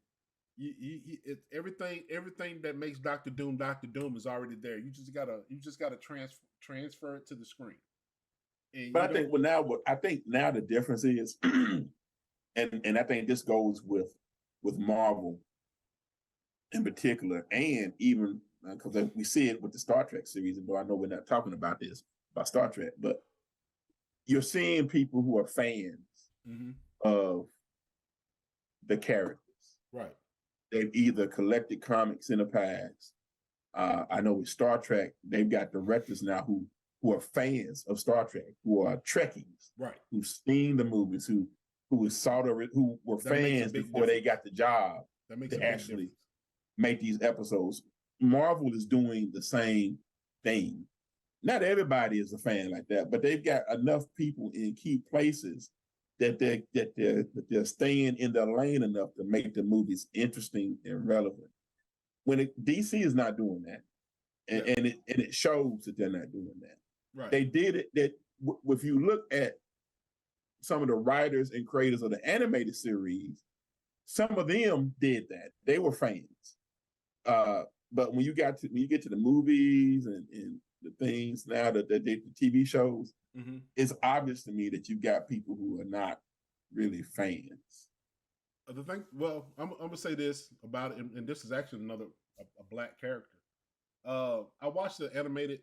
It's everything that makes Dr. Doom is already there. You just gotta transfer it to the screen. But I think now the difference is, and I think this goes with Marvel in particular, and even because we see it with the Star Trek series, though I know we're not talking about Star Trek, but you're seeing people who are fans of the characters. Right. They've either collected comics in the past. I know with Star Trek, they've got directors now who are fans of Star Trek, who are Trekkies, right? Who've seen the movies, who were fans before they got the job to actually make these episodes. Marvel is doing the same thing. Not everybody is a fan like that, but they've got enough people in key places that they're staying in their lane enough to make the movies interesting and relevant. DC is not doing that, and it shows that they're not doing that. Right. They did it. That if you look at some of the writers and creators of the animated series, some of them did that. They were fans. But when you get to the movies and the things now that the TV shows, it's obvious to me that you got people who are not really fans. The thing, well, I'm gonna say this about it, and this is actually a black character. I watched the animated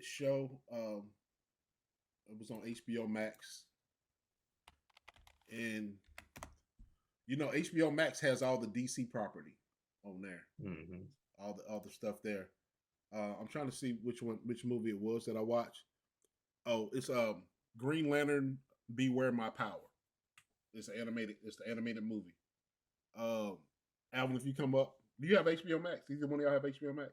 show. It was on HBO Max, and HBO Max has all the DC property on there, all the stuff there. I'm trying to see which movie it was that I watched. Oh, it's Green Lantern: Beware My Power. It's the animated movie. Alvin, if you come up, do you have HBO Max? Either one of y'all have HBO Max?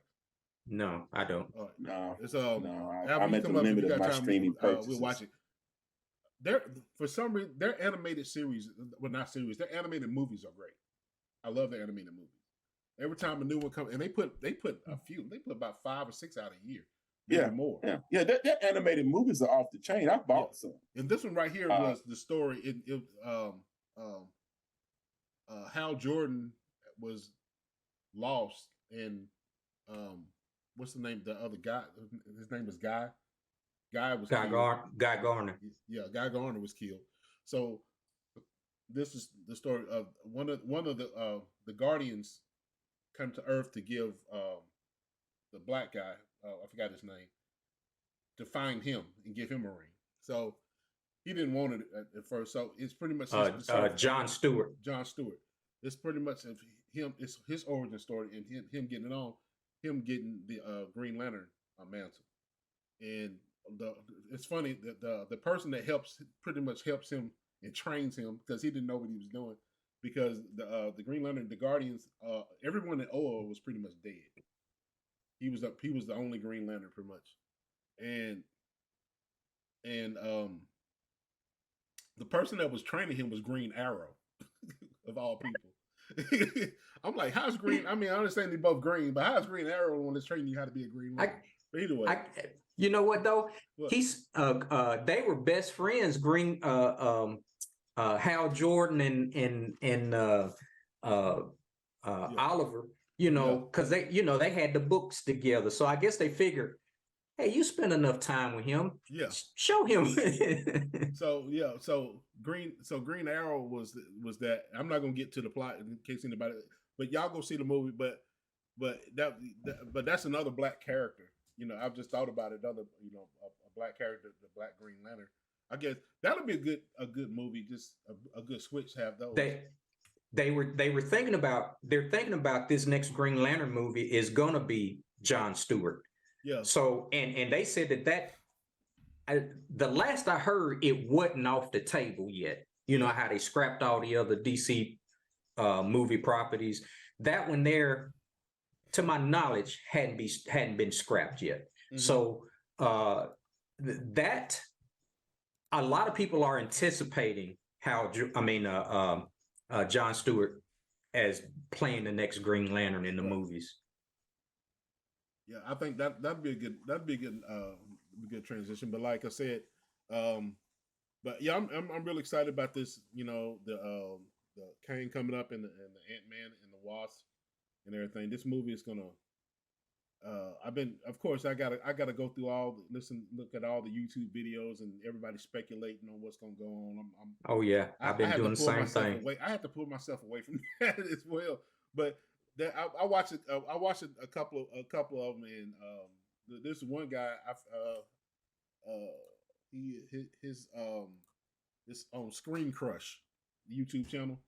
No, I don't. No, it's no. Alvin, I'm at the limit of my streaming purchases. We'll watch it. They're for some reason their animated series, well not series, their animated movies are great. I love the animated movies. Every time a new one comes, and they put a few. They put about 5 or 6 out a year. Maybe more. Yeah. Their animated movies are off the chain. I bought some. And this one right here was the story. Hal Jordan was lost, and what's the name? The other guy. His name was Guy. Guy Garner. Yeah, Guy Garner was killed. So this is the story of one of the Guardians come to Earth to give the black guy, I forgot his name, to find him and give him a ring. So he didn't want it at first. So it's pretty much John Stewart. John Stewart. It's pretty much him. It's his origin story and him getting it on, him getting the Green Lantern mantle. And it's funny that the person that pretty much helps him and trains him, because he didn't know what he was doing, because the Green Lantern, the Guardians, everyone at OO was pretty much dead. He was the only Green Lantern pretty much, and the person that was training him was Green Arrow, of all people. I'm like, how's Green? I mean, I understand they're both green, but how's Green Arrow when it's training you how to be a Green Lantern? But either way, you know what though? What? He's they were best friends. Hal Jordan and Oliver. Because they had the books together. So I guess they figured, hey, you spend enough time with him. Yeah. Show him. So Green Arrow was that. I'm not gonna get to the plot in case anybody, but y'all go see the movie. But that's another black character. I've just thought about it. Another a black character, the Black Green Lantern. I guess that'll be a good movie. Just a good switch to have those. They're thinking about this next Green Lantern movie is gonna be John Stewart. Yeah. So and they said that the last I heard, it wasn't off the table yet. You know how they scrapped all the other DC movie properties. That one there, to my knowledge, hadn't been scrapped yet. Mm-hmm. So that a lot of people are anticipating John Stewart as playing the next Green Lantern in the movies. Yeah, I think that'd be a good transition. But like I said, but yeah, I'm really excited about this. The Kane coming up and the Ant-Man and the Wasp and everything. This movie is gonna. Of course, I gotta go through look at all the YouTube videos and everybody speculating on what's gonna go on. I've been doing the same thing. I had to pull myself away from that as well. But I watched it. I watched it a couple of them, and there's one guy. His on Screen Crush, the YouTube channel.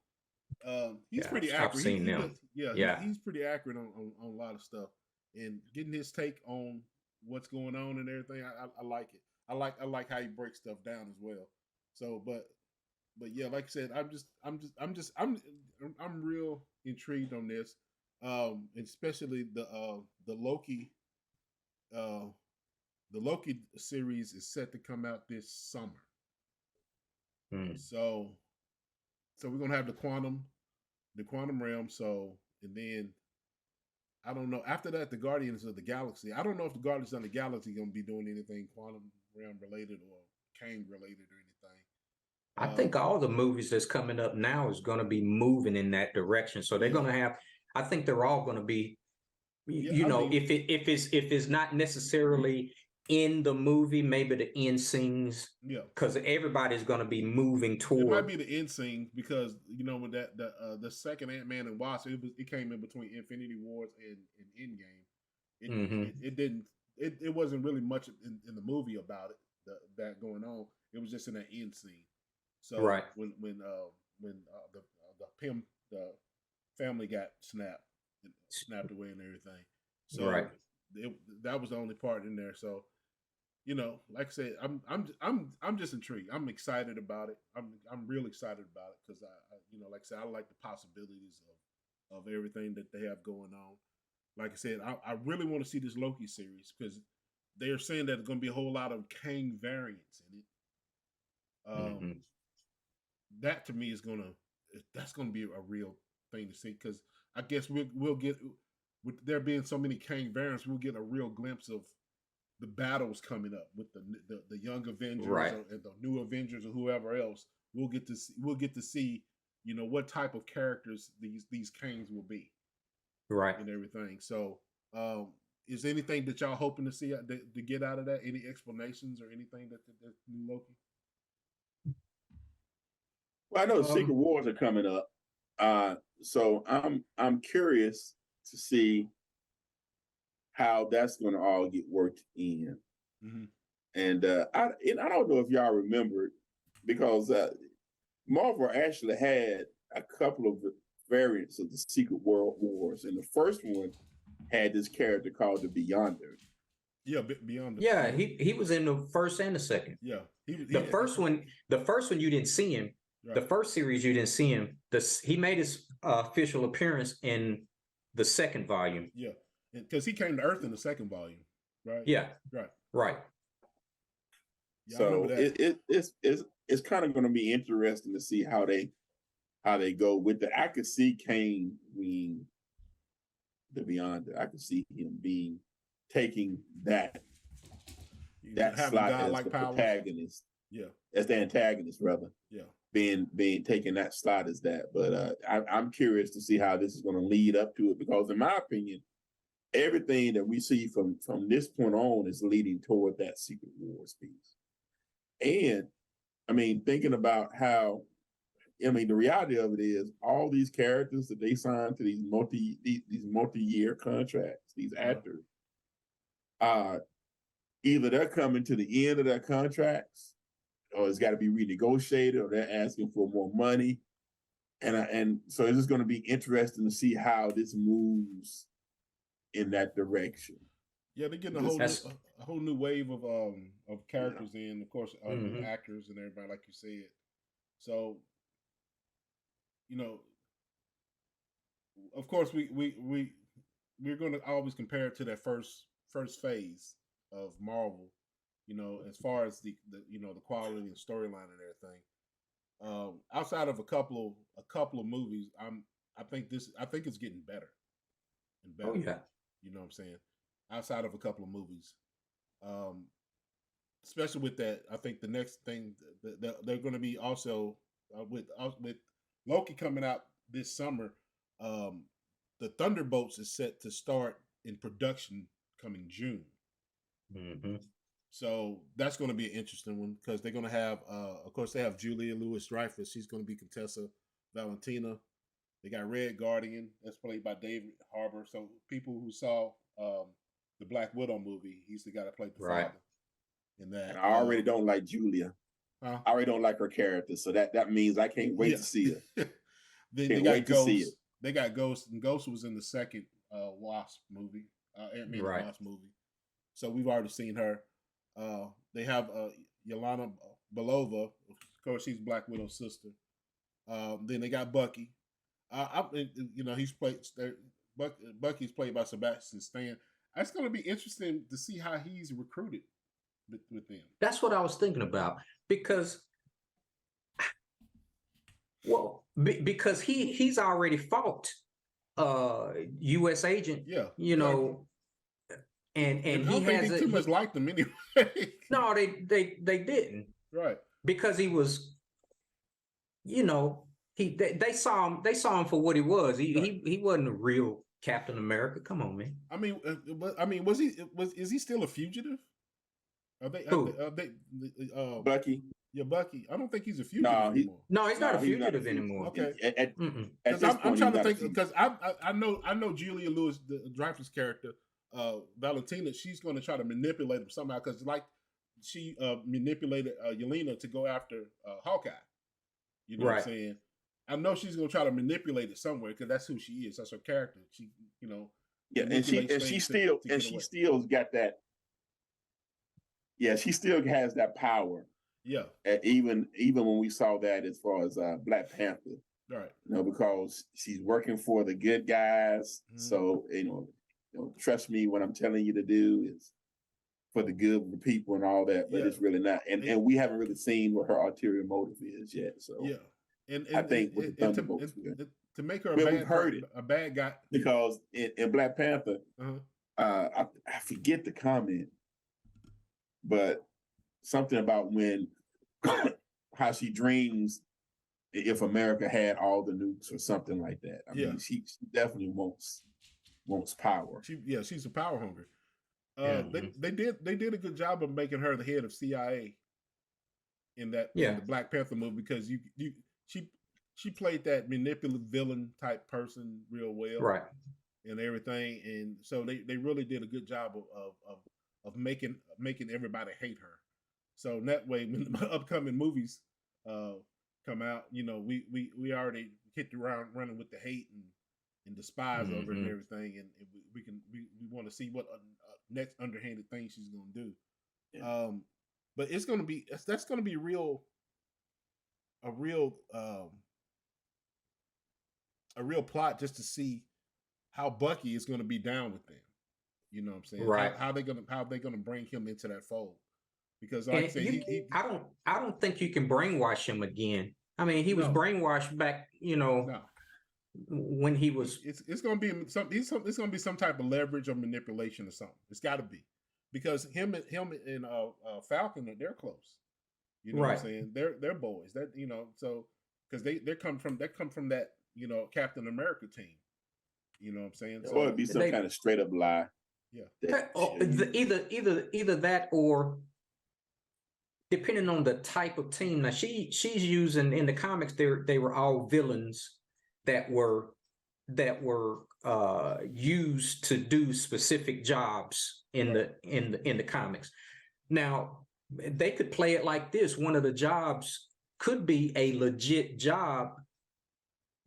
He's pretty accurate. I've seen them. He's pretty accurate on a lot of stuff. And getting his take on what's going on and everything, I like it. I like how he breaks stuff down as well. So, but yeah, like I said, I'm real intrigued on this, especially the Loki. The Loki series is set to come out this summer. So we're gonna have the the quantum realm. So, and then I don't know. After that, the Guardians of the Galaxy. I don't know if the Guardians of the Galaxy going to be doing anything quantum realm related or Kang related or anything. I think all the movies that's coming up now is going to be moving in that direction. So they're going to have. I think they're all going to be. You know, mean, if it's not necessarily in the movie, maybe the end scenes. Yeah, because everybody's going to be moving toward. It might be the end scene because you know when the second Ant-Man and Wasp, it came in between Infinity Wars and Endgame. It wasn't really much in the movie about it that going on. It was just in that end scene. So right when the family got snapped away and everything. So right. That was the only part in there. So you know, like I said, I'm just intrigued. I'm excited about it. I'm real excited about it because I you know, like I said, I like the possibilities of everything that they have going on. Like I said, I really want to see this Loki series because they are saying that there's going to be a whole lot of Kang variants in it. That to me is that's gonna be a real thing to see because I guess we'll get, with there being so many Kang variants, we'll get a real glimpse of the battles coming up with the young Avengers and the new Avengers or whoever else. We'll get to see you know what type of characters these Kangs will be, right, and everything. So is anything that y'all hoping to see to get out of that? Any explanations or anything that new Loki? Well, I know Secret Wars are coming up, so I'm curious to see how that's going to all get worked in. Mm-hmm. And I don't know if y'all remember, because Marvel actually had a couple of variants of the Secret World Wars, and the first one had this character called the Beyonder. Yeah, Beyonder. Yeah, he was in the first and the second. Yeah, the first one you didn't see him. Right. The first series you didn't see him. He made his official appearance in the second volume. Yeah, because he came to Earth in the second volume, right? Yeah, right. Yeah, so it's kind of going to be interesting to see how they go with the. I could see Kane being the Beyonder. I could see him taking that slot as the protagonist. Yeah, as the antagonist, rather. Yeah, being taking that slot as that. But I'm curious to see how this is going to lead up to it, because in my opinion, everything that we see from this point on is leading toward that Secret Wars piece. And I mean, thinking about how, I mean, the reality of it is all these characters that they signed to these multi-year contracts, these actors, either they're coming to the end of their contracts, or it's got to be renegotiated, or they're asking for more money. And so it's just going to be interesting to see how this moves in that direction. Yeah, they're getting a whole new wave of characters in, of course, new actors and everybody, like you said. So, you know, of course, we're going to always compare it to that first phase of Marvel. You know, as far as the quality and storyline and everything. Outside of a couple of movies, I think it's getting better and better. Oh yeah. You know what I'm saying? Outside of a couple of movies, especially with that, I think the next thing that they're going to be also with Loki coming out this summer. The Thunderbolts is set to start in production coming June. Mm-hmm. So that's going to be an interesting one because they're going to have, of course, they have Julia Louis-Dreyfus. She's going to be Contessa Valentina. They got Red Guardian, that's played by David Harbour. So people who saw the Black Widow movie, he's the guy that played the father in that. And I already don't like Julia. I already don't like her character, so that means I can't wait to see her. They got Ghost. They got Ghost, and Ghost was in the second Wasp movie, Ant-Man and Wasp movie. So we've already seen her. They have Yelena Belova, of course, she's Black Widow's sister. Then they got Bucky. Bucky's played by Sebastian Stan. That's going to be interesting to see how he's recruited with them. That's what I was thinking about, because, well, because he's already fought U.S. agent. Yeah, you know, and I he don't think has they too much liked him anyway. no, they didn't, Right. because he was, you know, they saw him for what he was. He wasn't a real Captain America. Come on, man. I mean, is he still a fugitive? Are they? Who? Bucky. Yeah, Bucky. I don't think he's a fugitive No, anymore. No, he's not a he's not fugitive anymore. Okay. At Because this I'm point, trying to he's not a think, fugitive. because I know Julia Louis Dreyfus character, Valentina. She's going to try to manipulate him somehow, because like she manipulated Yelena to go after Hawkeye. You know what I'm saying? I know she's going to try to manipulate it somewhere, because that's who she is. That's her character. She, you know. Yeah, and she still got that. Yeah, she still has that power. Yeah. Even when we saw that as far as Black Panther, Right. you know, because she's working for the good guys. Mhm. So you know, trust me, what I'm telling you to do is for the good of the people and all that. But Yeah. it's really not, and we haven't really seen what her ulterior motive is yet. So yeah, and I think with the Thunderbolts, to make her we've heard a bad guy, because in Black Panther, I forget the comment, but something about when how she dreams if America had all the nukes or something like that. I mean, she definitely wants power. She's a power hungry. They did a good job of making her the head of CIA in the Black Panther movie, because she played that manipulative villain type person real well, right, and everything, and so they really did a good job of making everybody hate her. So in that way, when the upcoming movies come out, you know, we already hit the ground running with the hate and despise over it and everything, and we want to see what next underhanded thing she's going to do. Yeah. But that's going to be a real plot, just to see how Bucky is going to be down with them. You know what I'm saying? Right. How they gonna bring him into that fold? Because like I said, I don't think you can brainwash him again. I mean, he was brainwashed back, you know, when he was. It's going to be it's going to be some type of leverage or manipulation or something. It's got to be, because him and Falcon, they're close. You know what I'm saying? They're boys. That, you know, so because they come from that, you know, Captain America team. You know what I'm saying? So it'd be some kind of straight up lie. Yeah. Either that, or depending on the type of team. Now she's using, in the comics, they were all villains that were used to do specific jobs in the comics. Now they could play it like this: one of the jobs could be a legit job,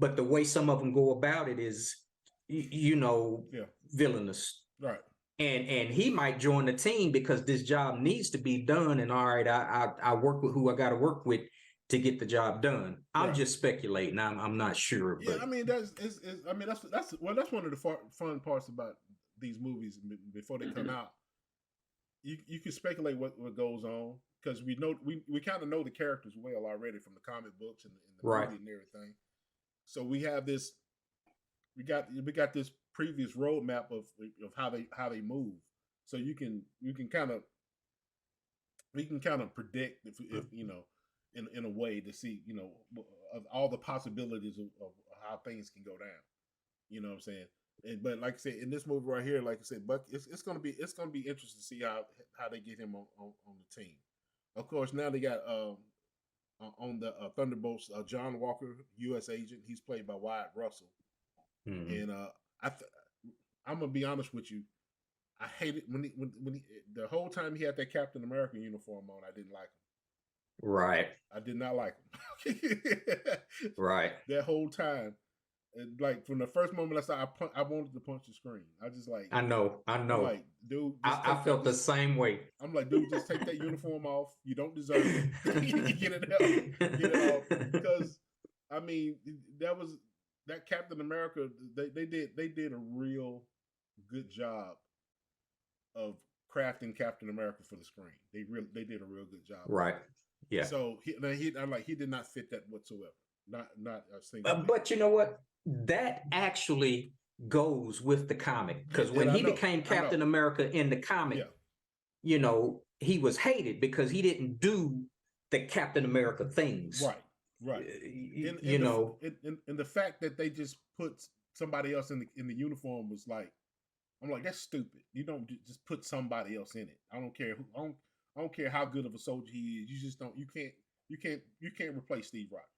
but the way some of them go about it is, villainous. Right. And he might join the team because this job needs to be done, and all right, I work with who I got to work with to get the job done. I'm just speculating. I'm not sure. Yeah, but I mean that's one of the fun parts about these movies before they come out. You can speculate what goes on, because we kind of know the characters well already from the comic books and the movie and everything. So we have this. We got this previous roadmap of how they move, so we can kind of predict if you know, in a way, to see, you know, of all the possibilities of how things can go down. You know what I'm saying? But like I said, in this movie right here, like I said, Buck, it's gonna be interesting to see how they get him on the team. Of course, now they got on the Thunderbolts, John Walker, U.S. agent. He's played by Wyatt Russell. And I'm gonna be honest with you, I hated when he the whole time he had that Captain America uniform on. I didn't like him. Right. I did not like him. Right. That whole time, and like from the first moment I saw, I wanted to punch the screen. I just like. I know. I'm like, dude. I felt the same way. I'm like, dude, just take that uniform off. You don't deserve it. Get it off. Because I mean, that Captain America, they did a real good job of crafting Captain America for the screen. They did a real good job. Right. Yeah. So he did not fit that whatsoever. not a single thing. But you know what? That actually goes with the comic, because Yeah, when and I he know, became I know. Captain America in the comic, Yeah, you know, he was hated because he didn't do the Captain America things. right, right. You know, And the fact that they just put somebody else in the uniform was like, I'm like, that's stupid. You don't just put somebody else in it. I don't care who. I don't care how good of a soldier he is. You just don't. You can't replace Steve Rogers.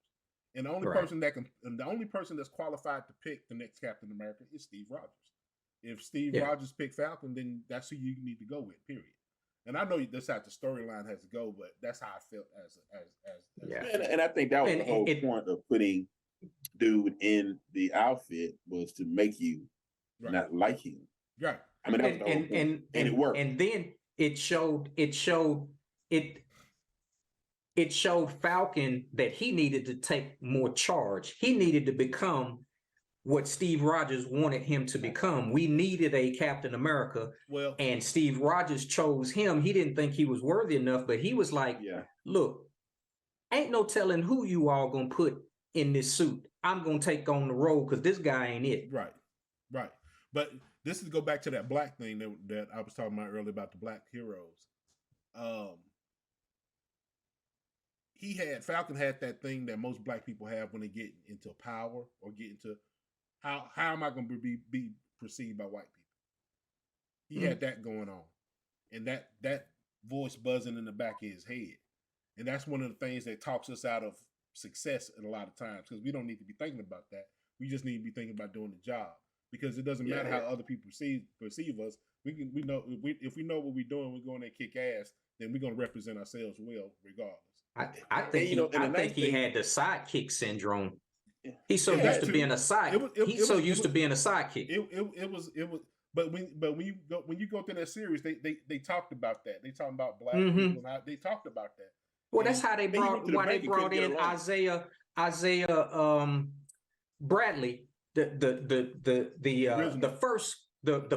And the only Right. person that can, and the only person that's qualified to pick the next Captain America is Steve Rogers. If Steve Yeah. Rogers picked Falcon, then that's who you need to go with. Period. And I know that's how the storyline has to go, but that's how I felt as Yeah. And I think that was And the whole point of putting dude in the outfit, was to make you right. not like him. Right. I mean, that was the whole point. And it worked. And then it showed Falcon that he needed to take more charge. He needed to become what Steve Rogers wanted him to become. We needed a Captain America. Well, and Steve Rogers chose him. He didn't think he was worthy enough, but he was like, look, ain't no telling who you all gonna put in this suit. I'm gonna take on the role because this guy ain't it. Right. Right. But this is go back to that black thing that I was talking about earlier about the black heroes. Falcon had that thing that most black people have when they get into power or get into how am I going to be perceived by white people? He had that going on, and that voice buzzing in the back of his head, and that's one of the things that talks us out of success a lot of times, because we don't need to be thinking about that. We just need to be thinking about doing the job, because it doesn't matter how other people perceive us. We know if we know what we're doing, we're going to kick ass. Then we're going to represent ourselves well, regardless. I think he had the sidekick syndrome. He's so used to being a sidekick. He's so used to being a sidekick. It was. But when you go through that series, they talked about that. They talked about black people and how they talked about that. Well, that's how they brought in Isaiah Bradley, the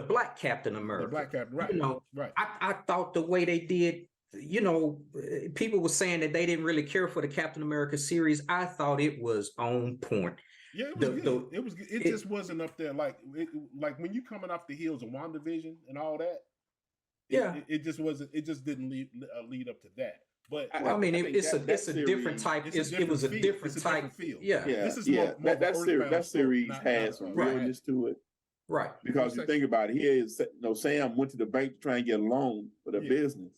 black Captain America. The black Captain, right? You know, right. I thought the way they did, you know, people were saying that they didn't really care for the Captain America series. I thought it was on point. Yeah, it was good. It was good. It just wasn't up there like when you coming off the heels of WandaVision and all that. It just wasn't. It just didn't lead up to that. But I mean, it's a different type. It was a different type feel. Yeah. This is that series has some realness to it. Right. Because you think about it, Sam went to the bank to try and get a loan for the business.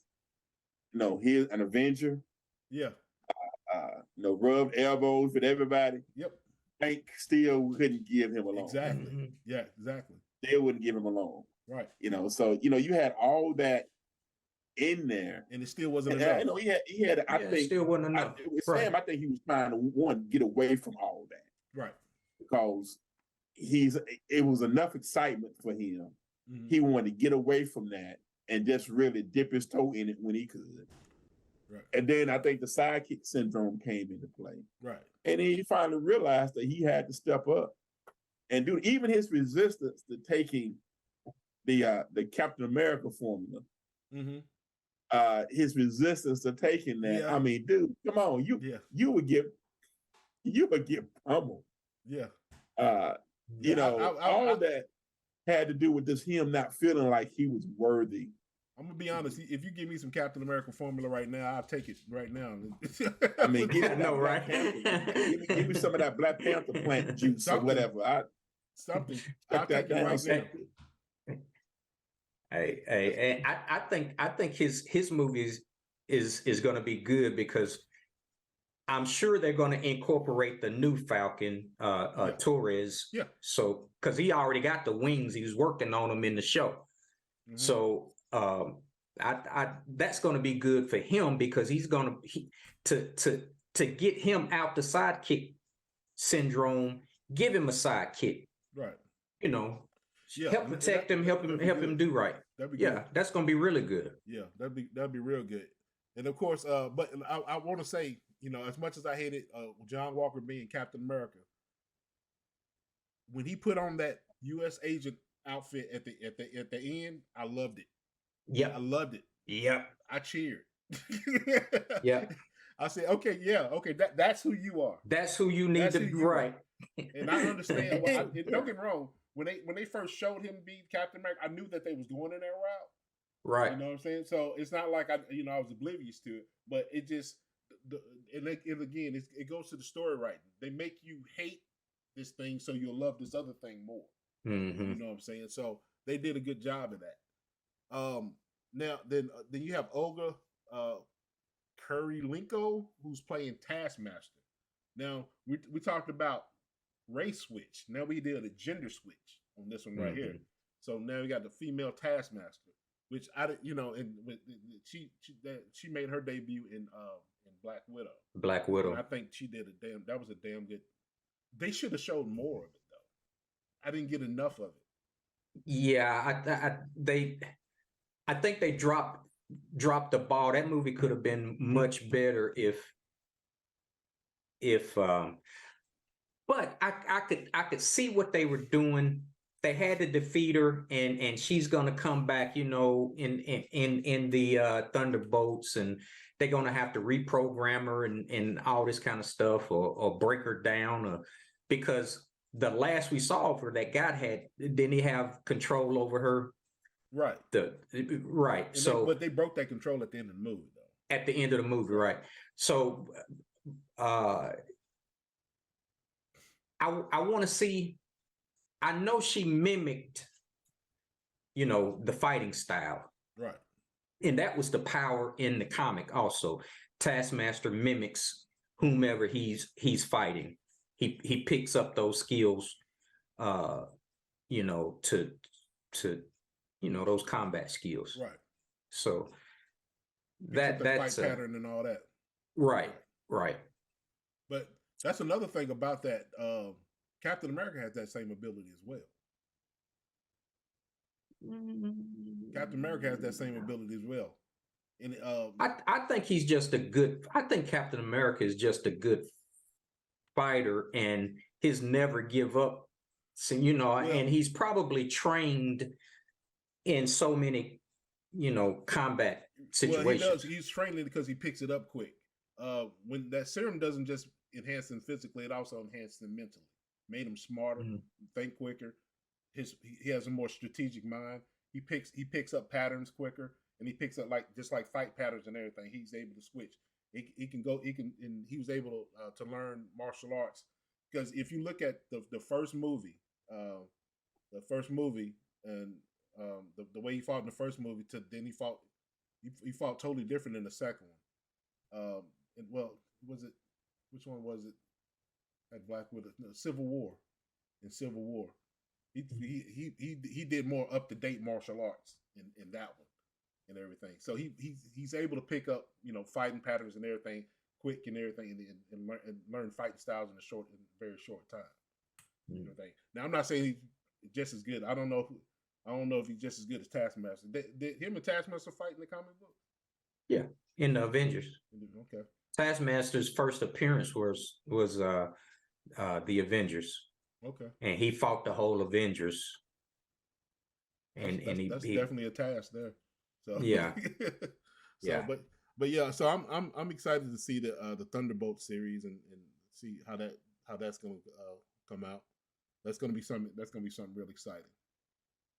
Here's an Avenger. Yeah. Rubbed elbows with everybody. Yep. Bank still couldn't give him a loan. Exactly. Mm-hmm. Yeah, exactly. They wouldn't give him a loan. Right. So you had all that in there, and it still wasn't enough. He had. I think it still wasn't enough. Sam, I think he was trying to get away from all that. Right. Because it was enough excitement for him. Mm-hmm. He wanted to get away from that and just really dip his toe in it when he could. Right. And then I think the sidekick syndrome came into play. Right. And he finally realized that he had to step up. And dude, even his resistance to taking the Captain America formula, his resistance to taking that. Yeah. I mean, dude, come on, you would get pummeled. Yeah. All that had to do with just him not feeling like he was worthy. I'm gonna be honest. If you give me some Captain America formula right now, I'll take it right now. I mean, give me some of that Black Panther plant juice or whatever. I'll take it right now. Hey, I think his movies is going to be good, because I'm sure they're going to incorporate the new Falcon, Torres. Yeah. So, because he already got the wings, he was working on them in the show. Mm-hmm. So, that's going to be good for him, because he's going to get him out the sidekick syndrome. Give him a sidekick. Right. Help protect him. Help him do right. Good. That's going to be really good. Yeah, that'd be real good. And of course, but I want to say, as much as I hated John Walker being Captain America, when he put on that U.S. agent outfit at the end, I loved it. Yeah, I loved it. Yeah, I cheered. Yeah, I said, okay, yeah, okay, that's who you are. That's who you need That's to who be you are. right. And I understand. Don't get me wrong. When they first showed him beat Captain America, I knew that they was going in that route. Right. You know what I'm saying? So it's not like I was oblivious to it, but it just and again, it goes to the story writing. They make you hate this thing so you'll love this other thing more. Mm-hmm. You know what I'm saying? So they did a good job of that. Now then you have Olga Kurylenko, who's playing Taskmaster. Now we talked about race switch. Now we did a gender switch on this one right here. So now we got the female Taskmaster, which and she made her debut in Black Widow. Black Widow. And I think she did that was a damn good. They should have showed more of it though. I didn't get enough of it. Yeah, I think they dropped the ball. That movie could have been much better but I could see what they were doing. They had to defeat her, and she's gonna come back, in the Thunderbolts, and they're gonna have to reprogram her and all this kind of stuff, or break her down, because the last we saw of her, that guy didn't he have control over her? Right. But they broke that control at the end of the movie, though. At the end of the movie, right? So, I want to see. I know she mimicked, the fighting style, right? And that was the power in the comic. Also, Taskmaster mimics whomever he's fighting. He picks up those skills, to those combat skills. Right. So that's fight pattern and all that. Right. But that's another thing about that. Captain America has that same ability as well. Captain America has that same ability as well. And I think he's just I think Captain America is just a good fighter, and his never give up. So, and he's probably trained in so many, combat situations. Well, he does. He's trained because he picks it up quick. When that serum doesn't just enhance him physically, it also enhances him mentally. Made him smarter, think quicker. He has a more strategic mind. He picks up patterns quicker, and he picks up just like fight patterns and everything. He's able to switch. And he was able to learn martial arts, because if you look at the first movie, and the way he fought in the first movie to then he fought totally different in the second one. Which one was it? At Black Widow, Civil War. In Civil War, he did more up to date martial arts in that one and everything. So he's able to pick up fighting patterns and everything quick and everything, and learn fighting styles in a very short time. Everything. Now I'm not saying he's just as good. I don't know if he's just as good as Taskmaster. Did him and Taskmaster fight in the comic book? Yeah, in the Avengers. Okay. Taskmaster's first appearance was the Avengers. Okay. And he fought the whole Avengers. That's definitely a task there. So yeah. But yeah, so I'm excited to see the Thunderbolt series and see how that's going to come out. That's going to be something really exciting.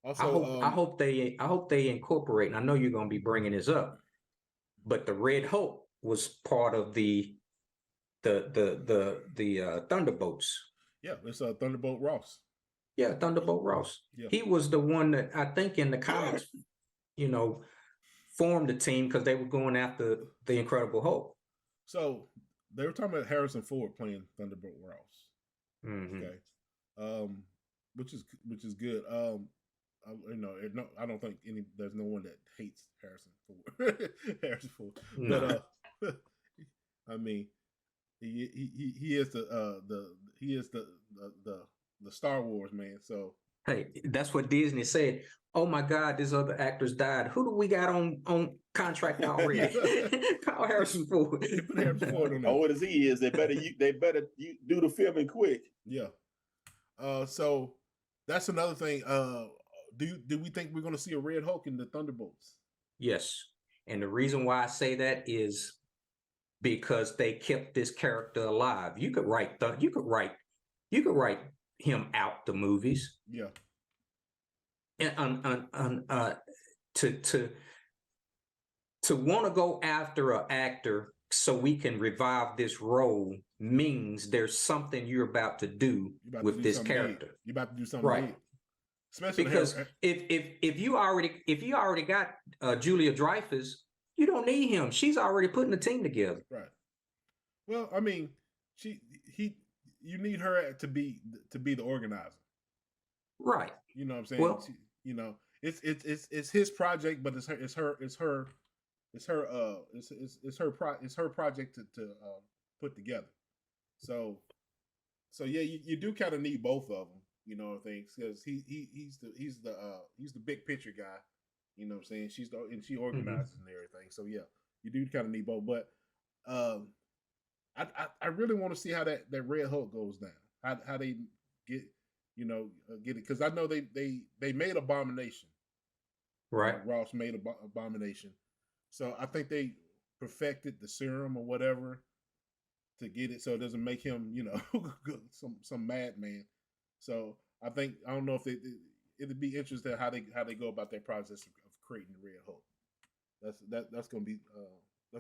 Also, I hope they incorporate. And I know you're going to be bringing this up, but the Red Hulk was part of the Thunderbolts. Yeah, it's Thunderbolt Ross. Yeah, Thunderbolt Ross. Yeah. He was the one that I think in the comics, formed the team because they were going after the Incredible Hulk. So they were talking about Harrison Ford playing Thunderbolt Ross. Mm-hmm. Okay, which is good. I don't think there's no one that hates Harrison Ford. Harrison Ford, no. But I mean, he is the Star Wars man. So hey, that's what Disney said. Oh my God, this other actors died. Who do we got on contract already? Call Harrison Ford. Put Harrison Ford on there. What is he is? They better do the filming quick. Yeah. So that's another thing. Do we think we're going to see a Red Hulk in the Thunderbolts? Yes, and the reason why I say that is because they kept this character alive. You could write him out the movies. Yeah. And to want to go after an actor so we can revive this role means there's something you're about to do with this character. You're about to do something right big. Especially because if you already got Julia Dreyfus, you don't need him. She's already putting the team together. Right. Well, I mean, you need her to be the organizer. Right. You know what I'm saying? Well, it's his project, but it's her project to put together. So yeah, you do kind of need both of them. You know what I think? Because he's the big picture guy. You know what I'm saying? She organizes and everything. So yeah, you do kind of need both. But I really want to see how that Red Hulk goes down. How they get get it, because I know they made Abomination. right. Ross made Abomination. So I think they perfected the serum or whatever to get it so it doesn't make him, some madman. So I don't know if it'd be interesting how they go about that process of creating the Red Hulk. That's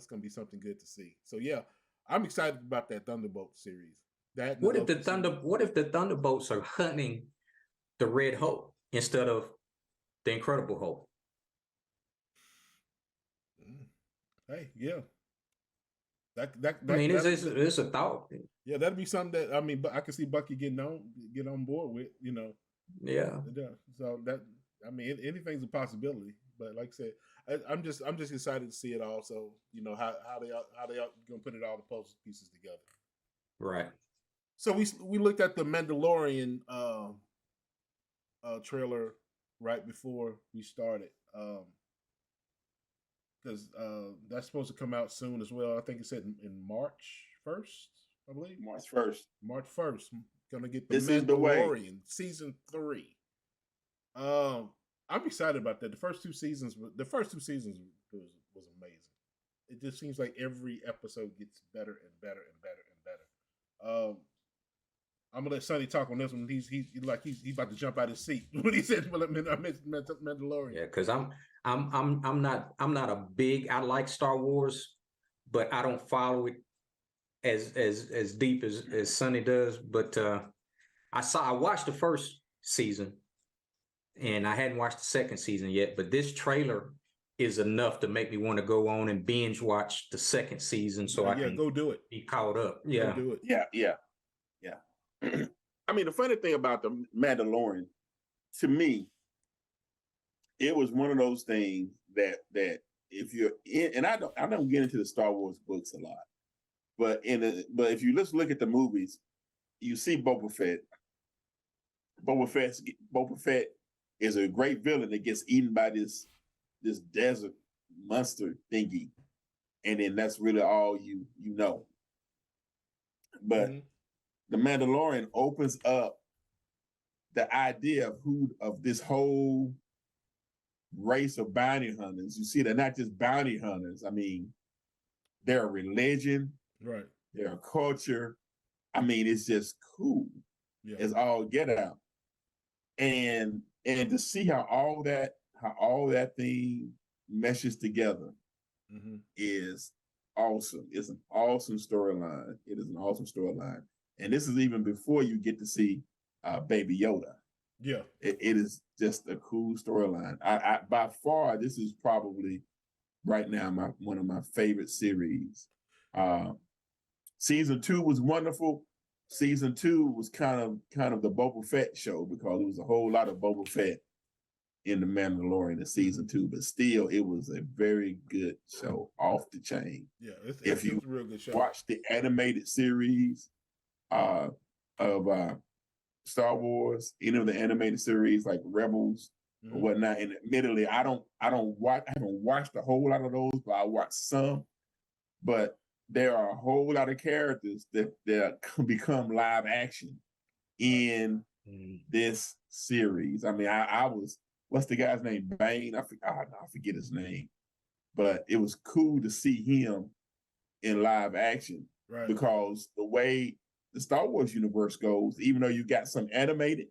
gonna be something good to see. So yeah, I'm excited about that Thunderbolt series. What if the Thunderbolts are hunting the Red Hulk instead of the Incredible Hulk? Hey, yeah. It's a thought. Yeah, that'd be something that but I can see Bucky get on board with. Yeah. So anything's a possibility. But like I said, I'm just excited to see it all. So how they are gonna put it all the puzzle pieces together. Right. So we looked at the Mandalorian trailer right before we started. Because that's supposed to come out soon as well. I think it said in March 1st, I believe. March 1st. March 1st. Gonna get the This is the way. Mandalorian season 3. I'm excited about that. The first two seasons was amazing. It just seems like every episode gets better and better and better and better. I'm gonna let Sonny talk on this one. He's about to jump out his seat when he said Mandalorian. Yeah, because I'm not a big. I like Star Wars, but I don't follow it as deep as Sonny does. But I watched the first season, and I hadn't watched the second season yet. But this trailer is enough to make me want to go on and binge watch the second season, so I can go do it. Be caught up. Yeah, go do it. Yeah. I mean, the funny thing about the Mandalorian, to me, it was one of those things that if you're in, and I don't get into the Star Wars books a lot, but if you just look at the movies, you see Boba Fett. Boba Fett is a great villain that gets eaten by this desert monster thingy, and then that's really all you know. But the Mandalorian opens up the idea of this whole race of bounty hunters. You see, they're not just bounty hunters. I mean, they're a religion, right? They're a culture. I mean, it's just cool. Yeah. It's all get out, and to see how all that thing meshes together is awesome. It's an awesome storyline. It is an awesome storyline, and this is even before you get to see Baby Yoda. Yeah, it is just a cool storyline. I by far, this is probably right now one of my favorite series. Season 2 was wonderful. Season 2 was kind of the Boba Fett show because it was a whole lot of Boba Fett in the Mandalorian in season 2, but still, it was a very good show, off the chain. Yeah, it's a real good show. Watch the animated series of Star Wars, any of the animated series like Rebels or whatnot. And admittedly, I haven't watched a whole lot of those, but I watched some. But there are a whole lot of characters that become live action in this series. I mean, I was, what's the guy's name? Bane. I forget his name, but it was cool to see him in live action Right. because the way the Star Wars universe goes, even though you got some animated,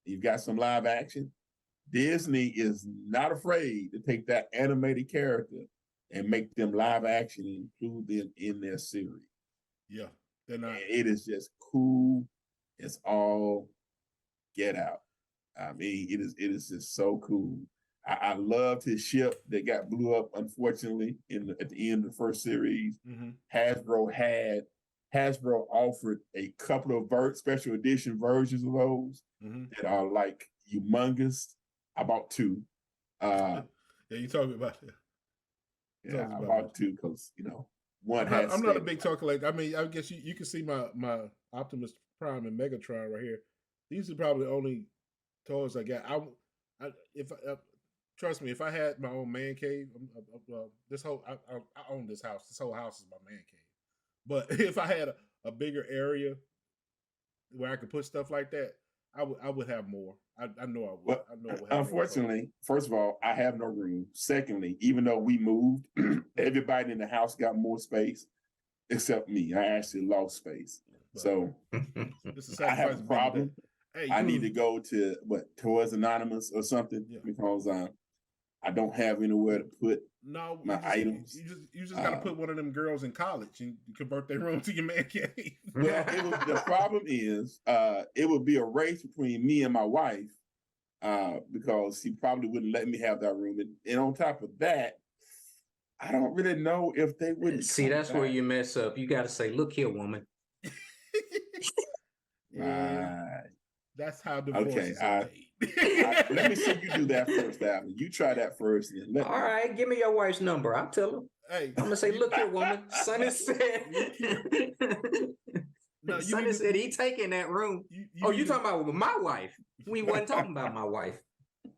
you've got some live action, Disney is not afraid to take that animated character and make them live action and include them in their series. Yeah, they're not. And it is just cool. It's all get out. I mean, it is just so cool. I loved his ship that got blew up, unfortunately, at the end of the first series. Mm-hmm. Hasbro offered a couple of special edition versions of those that are like humongous. I bought two. Yeah, you told me about that. Yeah, I bought two because one I'm not a big toy collector. I mean, I guess you can see my Optimus Prime and Megatron right here. These are probably the only toys I got. Trust me, if I had my own man cave, I own this house. This whole house is my man cave. But if I had a bigger area where I could put stuff like that, I would have more. I know I would. Well, I know I would have unfortunately, first of all, I have no room. Secondly, even though we moved, everybody in the house got more space except me. I actually lost space. So I have a problem. Hey, I need to go to Toys Anonymous or something because I don't have anywhere to put my items. You just got to put one of them girls in college and convert their room to your man cave. Well, the problem is it would be a race between me and my wife because she probably wouldn't let me have that room. And on top of that, I don't really know if they would. See, that's where you mess up. You got to say, "Look here, woman." Right. That's how divorces are made. Let me see you do that first, Alvin. You try that first. All right, give me your wife's number. I'll tell her. Hey, I'm gonna say, "Look here, woman." Sonny said. No, Sonny said he taking that room. You talking about with my wife? We wasn't talking about my wife.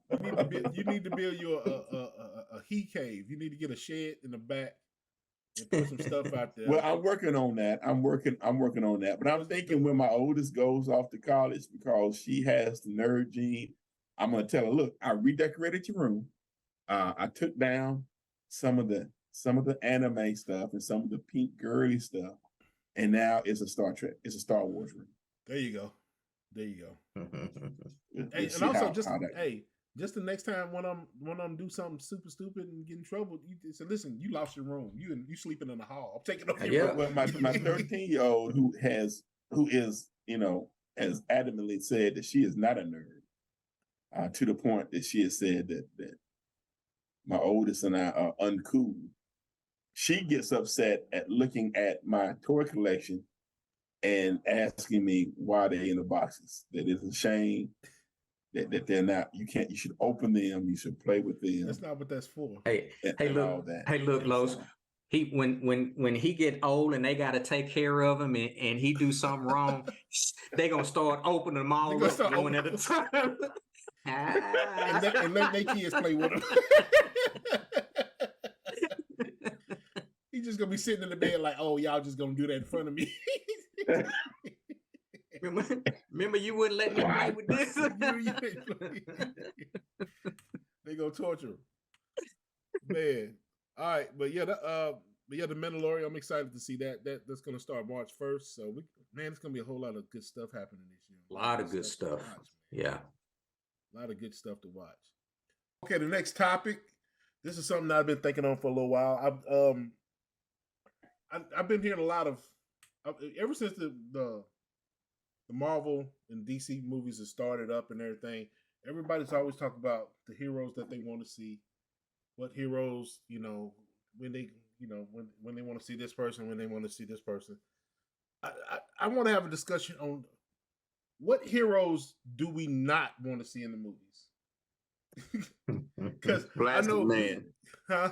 You need to build your a he cave. You need to get a shed in the back and put some stuff out there. Well, I'm working on that. I'm working on that. But I'm thinking when my oldest goes off to college because she has the nerd gene, I'm gonna tell her, look, I redecorated your room. I took down some of the anime stuff and some of the pink girly stuff, and now it's a Star Wars room. There you go. Hey, and also just the next time when I'm do something super stupid and get in trouble, you say, listen, you lost your room. You sleeping in the hall. I'm taking over your room. Well, my 13-year-old who is has adamantly said that she is not a nerd, to the point that she has said that my oldest and I are uncool. She gets upset at looking at my toy collection and asking me why they're in the boxes. That it's a shame that they're not. You should open them. You should play with them. That's not what that's for. Hey, look, Los. He when he get old and they got to take care of him and he do something wrong, they gonna start opening them all up one at a time. and let their kids play with him. He's just gonna be sitting in the bed like, oh, y'all just gonna do that in front of me. Remember you wouldn't let me play with this. They gonna torture him, man. All right, but yeah, the Mandalorian. I'm excited to see that. That's gonna start March 1st. So it's gonna be a whole lot of good stuff happening this year. A lot of good stuff. Yeah, a lot of good stuff to watch. Okay, the next topic. This is something I've been thinking on for a little while. I've been hearing a lot of ever since the Marvel and DC movies have started up and everything. Everybody's always talking about the heroes that they want to see. What heroes, when they, when they want to see this person, when they want to see this person. I want to have a discussion on what heroes do we not want to see in the movies? Because Plastic Man. Huh?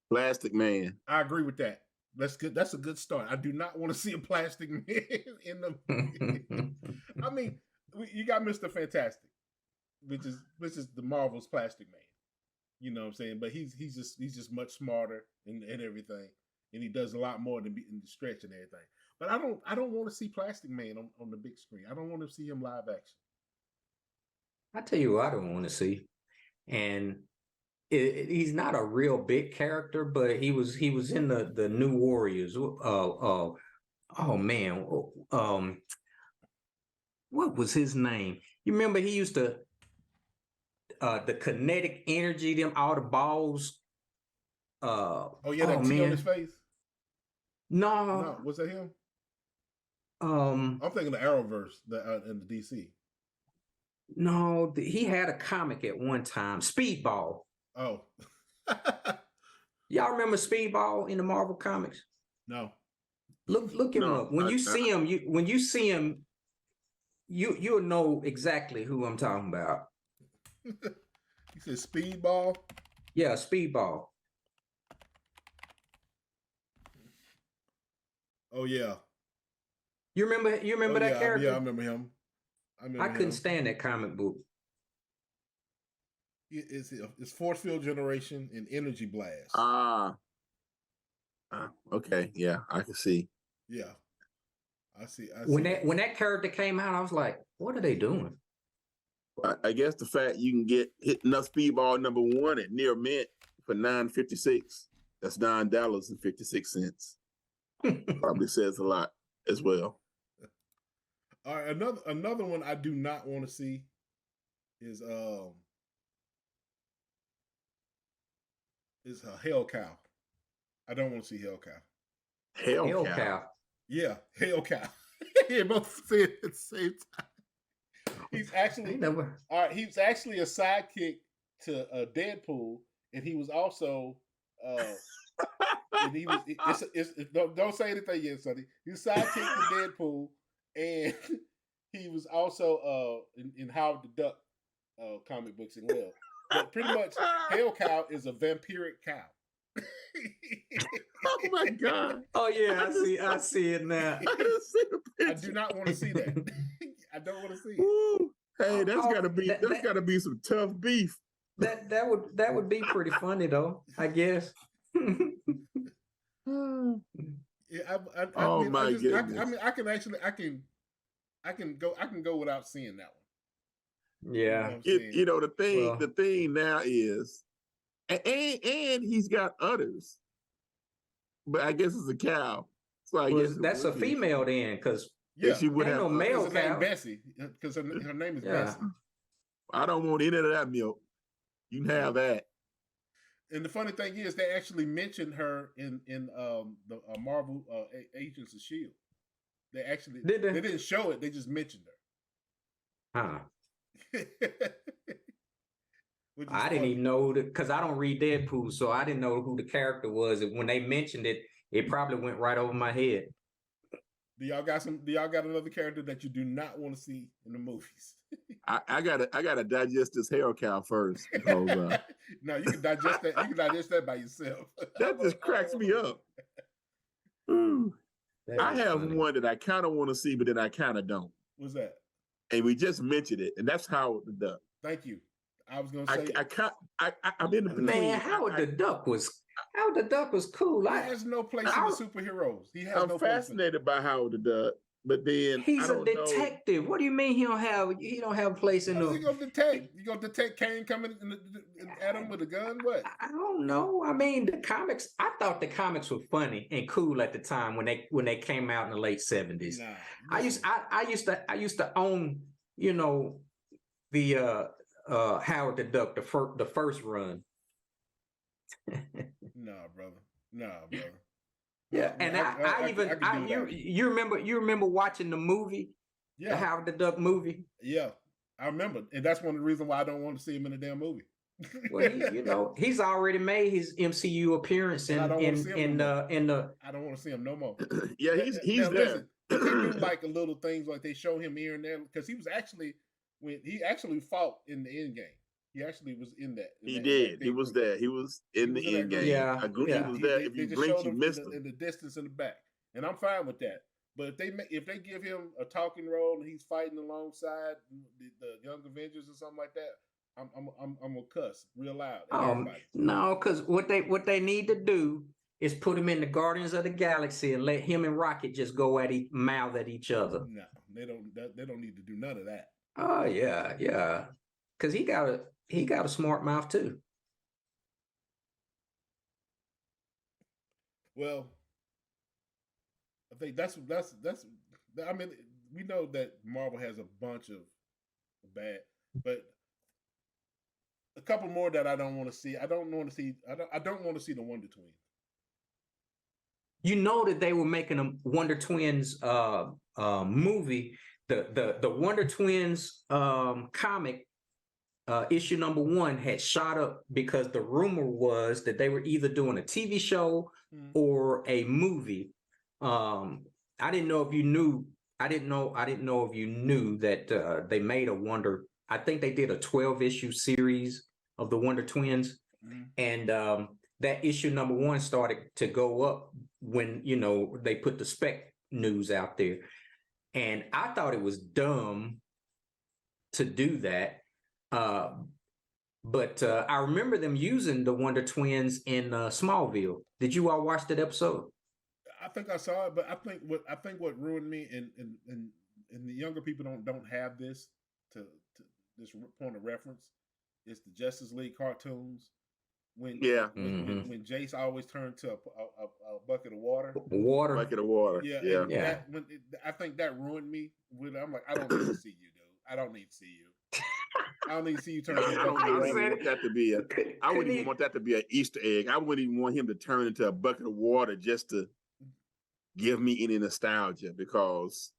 Plastic Man. I agree with that. That's good. That's a good start. I do not want to see a Plastic Man in the movie. I mean, you got Mr. Fantastic, which is the Marvel's Plastic Man. You know what I'm saying? But he's just much smarter and everything, and he does a lot more than in the stretch and everything. But I don't want to see Plastic Man on the big screen. I don't want to see him live action. I tell you what I don't want to see, and he's not a real big character, but he was in the New Warriors. Oh man, what was his name? You remember he used to the kinetic energy, them all the balls. Oh yeah, that T on his face. No, was that him? I'm thinking the Arrowverse, in the DC. No, he had a comic at one time, Speedball. Oh, y'all remember Speedball in the Marvel comics? No. Look him up. When you see him, you'll know exactly who I'm talking about. You said Speedball? Yeah, Speedball. Oh yeah. You remember that character? Yeah, I remember him. I couldn't stand that comic book. It's Force Field Generation and Energy Blast. Okay, yeah, I can see. Yeah, I see. When that character came out, I was like, "What are they doing?" I guess the fact you can get hit enough Speedball #1 at near mint for $9.56. That's $9.56. Probably says a lot as well. All right, another one I do not want to see is Hell Cow. I don't want to see Hell Cow. Hell Cow. Yeah, Hell Cow. They both say it at the same time. He's actually he's actually a sidekick to Deadpool, and he was also and he was don't say anything yet, Sonny. He's sidekick to Deadpool, and he was also in Howard the Duck comic books as well. But pretty much, Hell Cow is a vampiric cow. Oh my God! Oh yeah, I see it now. I do not want to see that. I don't want to see it. Ooh, hey, that's gotta be some tough beef. That would be pretty funny though, I guess. Yeah, Oh my goodness! I can go without seeing that one. Yeah, the thing now is, and he's got udders, but I guess it's a cow. So I guess that's a female then, because she would have no male cow. Name Bessie, because her name is Bessie. I don't want any of that milk. You can have that. And the funny thing is, they actually mentioned her in the Marvel Agents of S.H.I.E.L.D. They actually they didn't show it; they just mentioned her. Huh. I didn't even know because I don't read Deadpool, so I didn't know who the character was. And when they mentioned it, it probably went right over my head. Do y'all got another character that you do not want to see in the movies? I gotta digest this Hell Cow first. Because, no, you can digest that. You can digest that by yourself. That just cracks me up. I have funny. One that I kind of want to see, but then I kind of don't. What's that? And we just mentioned it, and that's Howard the Duck. Thank you. I was gonna say I'm in the between. Man, Howard the Duck was cool. He has no place in the superheroes. I'm fascinated by Howard the Duck, but then he's a detective. What do you mean he don't have a place in the? You gonna detect? You gonna detect Kane coming at him with a gun? What? I don't know. I mean, the comics. I thought the comics were funny and cool at the time when they came out in the late '70s. Nah, I used to own the Howard the Duck, the first run. Nah, brother. Yeah, and you remember watching the movie, the Howard the Duck movie? Yeah, I remember, and that's one of the reasons why I don't want to see him in the damn movie. Well, he's already made his MCU appearance in the. I don't want to see him no more. Yeah, he's there. Listen, they do like a little things like they show him here and there because he was actually fought in the end game. He actually was in that. He did. He was there. He was in the end game. Yeah, he was there. If you blink, you missed him in the distance in the back, and I'm fine with that. But if they give him a talking role and he's fighting alongside the Young Avengers or something like that, I'm gonna cuss real loud. No, because what they need to do is put him in the Guardians of the Galaxy and let him and Rocket just go mouth at each other. No, they don't need to do none of that. Oh yeah, because he got a smart mouth too. Well, I think that's. I mean, we know that Marvel has a bunch of bad, but a couple more that I don't want to see. I don't want to see. I don't want to see the Wonder Twins. You know that they were making a Wonder Twins movie. The Wonder Twins comic issue number 1 had shot up because the rumor was that they were either doing a TV show or a movie. I didn't know if you knew. I didn't know if you knew that they made a Wonder. I think they did a 12-issue series of the Wonder Twins, and that issue number 1 started to go up when they put the spec news out there, and I thought it was dumb to do that. But I remember them using the Wonder Twins in Smallville. Did you all watch that episode? I think I saw it, but I think what ruined me and the younger people don't have this to this point of reference is the Justice League cartoons. When Jace always turned to a bucket of water. Bucket of water. Yeah. I think that ruined me. I'm like, I don't need to see you, dude. I don't need to see you. I don't need to see you turn into a bucket of water. I wouldn't even want that to be an Easter egg. I wouldn't even want him to turn into a bucket of water just to give me any nostalgia, because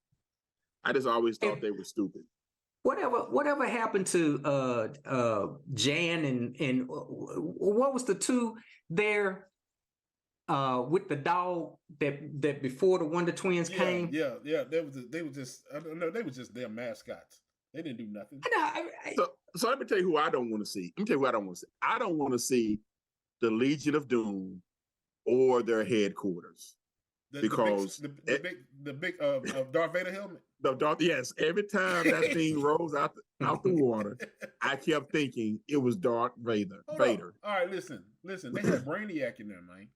I just always thought they were stupid. Whatever happened to Jan and what was the two there with the dog that before the Wonder Twins came? Yeah. They were just their mascots. They didn't do nothing. So let me tell you who I don't want to see. Let me tell you who I don't want to see. I don't want to see the Legion of Doom or their headquarters. Because the big Darth Vader helmet. Yes, every time that thing rose out the water, I kept thinking it was Darth Vader. Vader. All right, listen. They had Brainiac in there, man.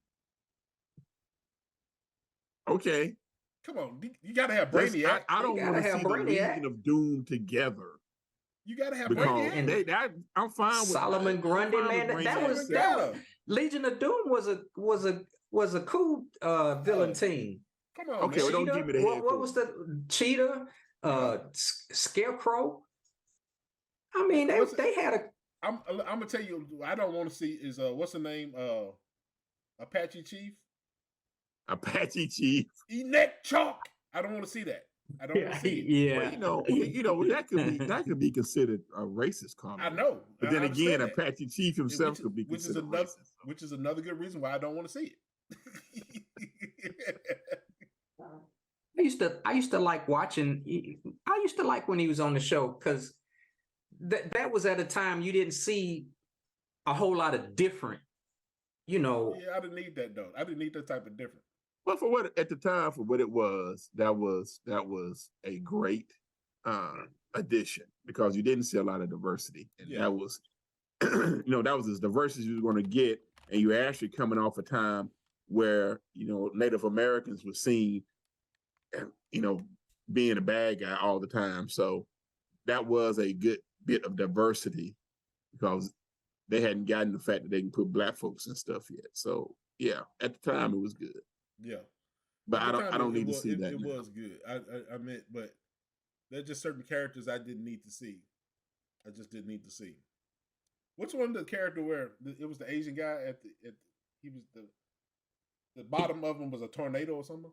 Okay. Come on, you gotta have Brainiac. I don't want to see the Legion of Doom together. You gotta have Brainiac. I'm fine with Solomon Grundy, man. That was Legion of Doom was a cool villain team. Come on, okay, well, don't give me the head. What was the Cheetah? Scarecrow. I mean, they had a. I'm gonna tell you. I don't want to see is what's the name? Apache Chief. Apache Chief. Neck chalk. I don't want to see that. I don't want to see it. Well, that could be considered a racist comment. I know. But then again, Apache Chief himself could be considered racist. Which is another good reason why I don't want to see it. I used to like watching. I used to like when he was on the show because that was at a time you didn't see a whole lot of different. Yeah, I didn't need that though. I didn't need that type of different. Well, for what at the time for what it was, that was a great addition because you didn't see a lot of diversity, and that was that was as diverse as you were going to get, and you were actually coming off a time where Native Americans were seen, being a bad guy all the time. So that was a good bit of diversity because they hadn't gotten the fact that they can put black folks and stuff yet. So yeah, at the time it was good. Yeah, but I don't need to see that. It was good. I meant, but there's just certain characters I didn't need to see. I just didn't need to see. Which one the character where it was the Asian guy he was the bottom of him was a tornado or something?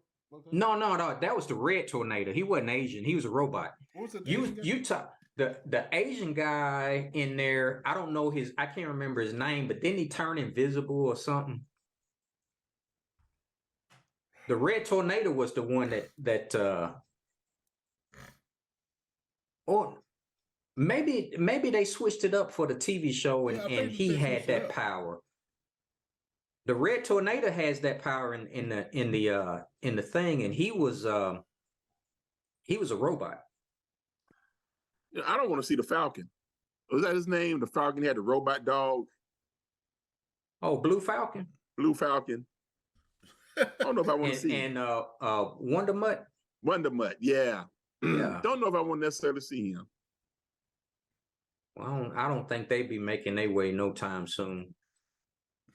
No, that was the Red Tornado. He wasn't Asian. He was a robot. What was the Asian guy in there. I don't know I can't remember his name, but didn't he turn invisible or something? The Red Tornado was the one that or maybe they switched it up for the TV show and he had that power. The Red Tornado has that power in the thing, and he was a robot. I don't want to see the Falcon. Was that his name? The Falcon had the robot dog. Oh, Blue Falcon. Blue Falcon. I don't know if I want to see him. And Wonder Mutt. Wonder Mutt, yeah. Don't know if I want to necessarily see him. Well, I don't think they be making their way no time soon.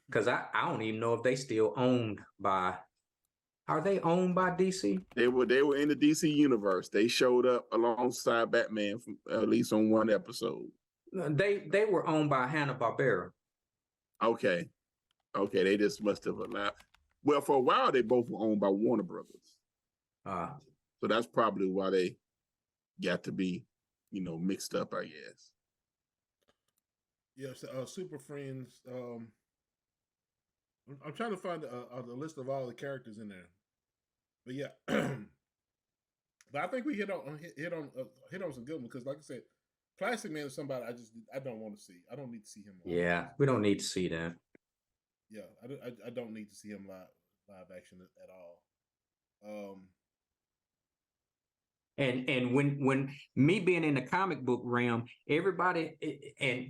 Because I don't even know if they still owned by. Are they owned by DC? They were in the DC universe. They showed up alongside Batman from at least on one episode. They were owned by Hanna-Barbera. Okay. They just must have allowed. Well, for a while they both were owned by Warner Brothers. So that's probably why they got to be, mixed up, I guess. Yeah, so, Super Friends. I'm trying to find the list of all the characters in there, but yeah, but I think we hit on some good ones because, like I said, Plastic Man is somebody I don't want to see. I don't need to see him. Yeah, we don't need to see that. Yeah, I don't need to see him live action at all. And when me being in the comic book realm, everybody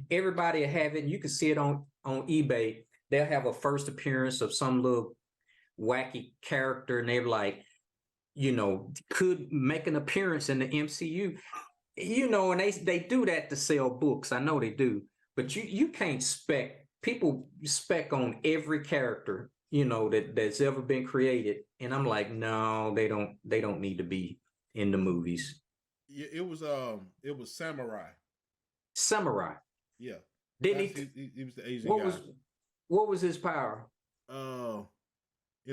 have it. You can see it on eBay. They'll have a first appearance of some little wacky character, and they're like, could make an appearance in the MCU, and they do that to sell books. I know they do, but you can't people spec on every character, that's ever been created, and I'm like, no, they don't need to be in the movies. Yeah, it was Samurai. Samurai. Yeah. Didn't he was the Asian guy. What was his power? In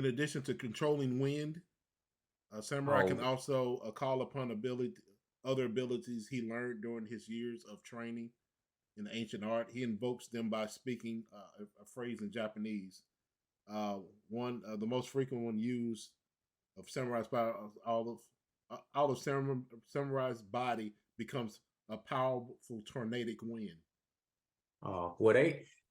addition to controlling wind, Samurai can also call upon other abilities he learned during his years of training in ancient art. He invokes them by speaking a phrase in Japanese. The most frequent one used of Samurai's power, all of Samurai's body becomes a powerful tornadic wind. Oh, well,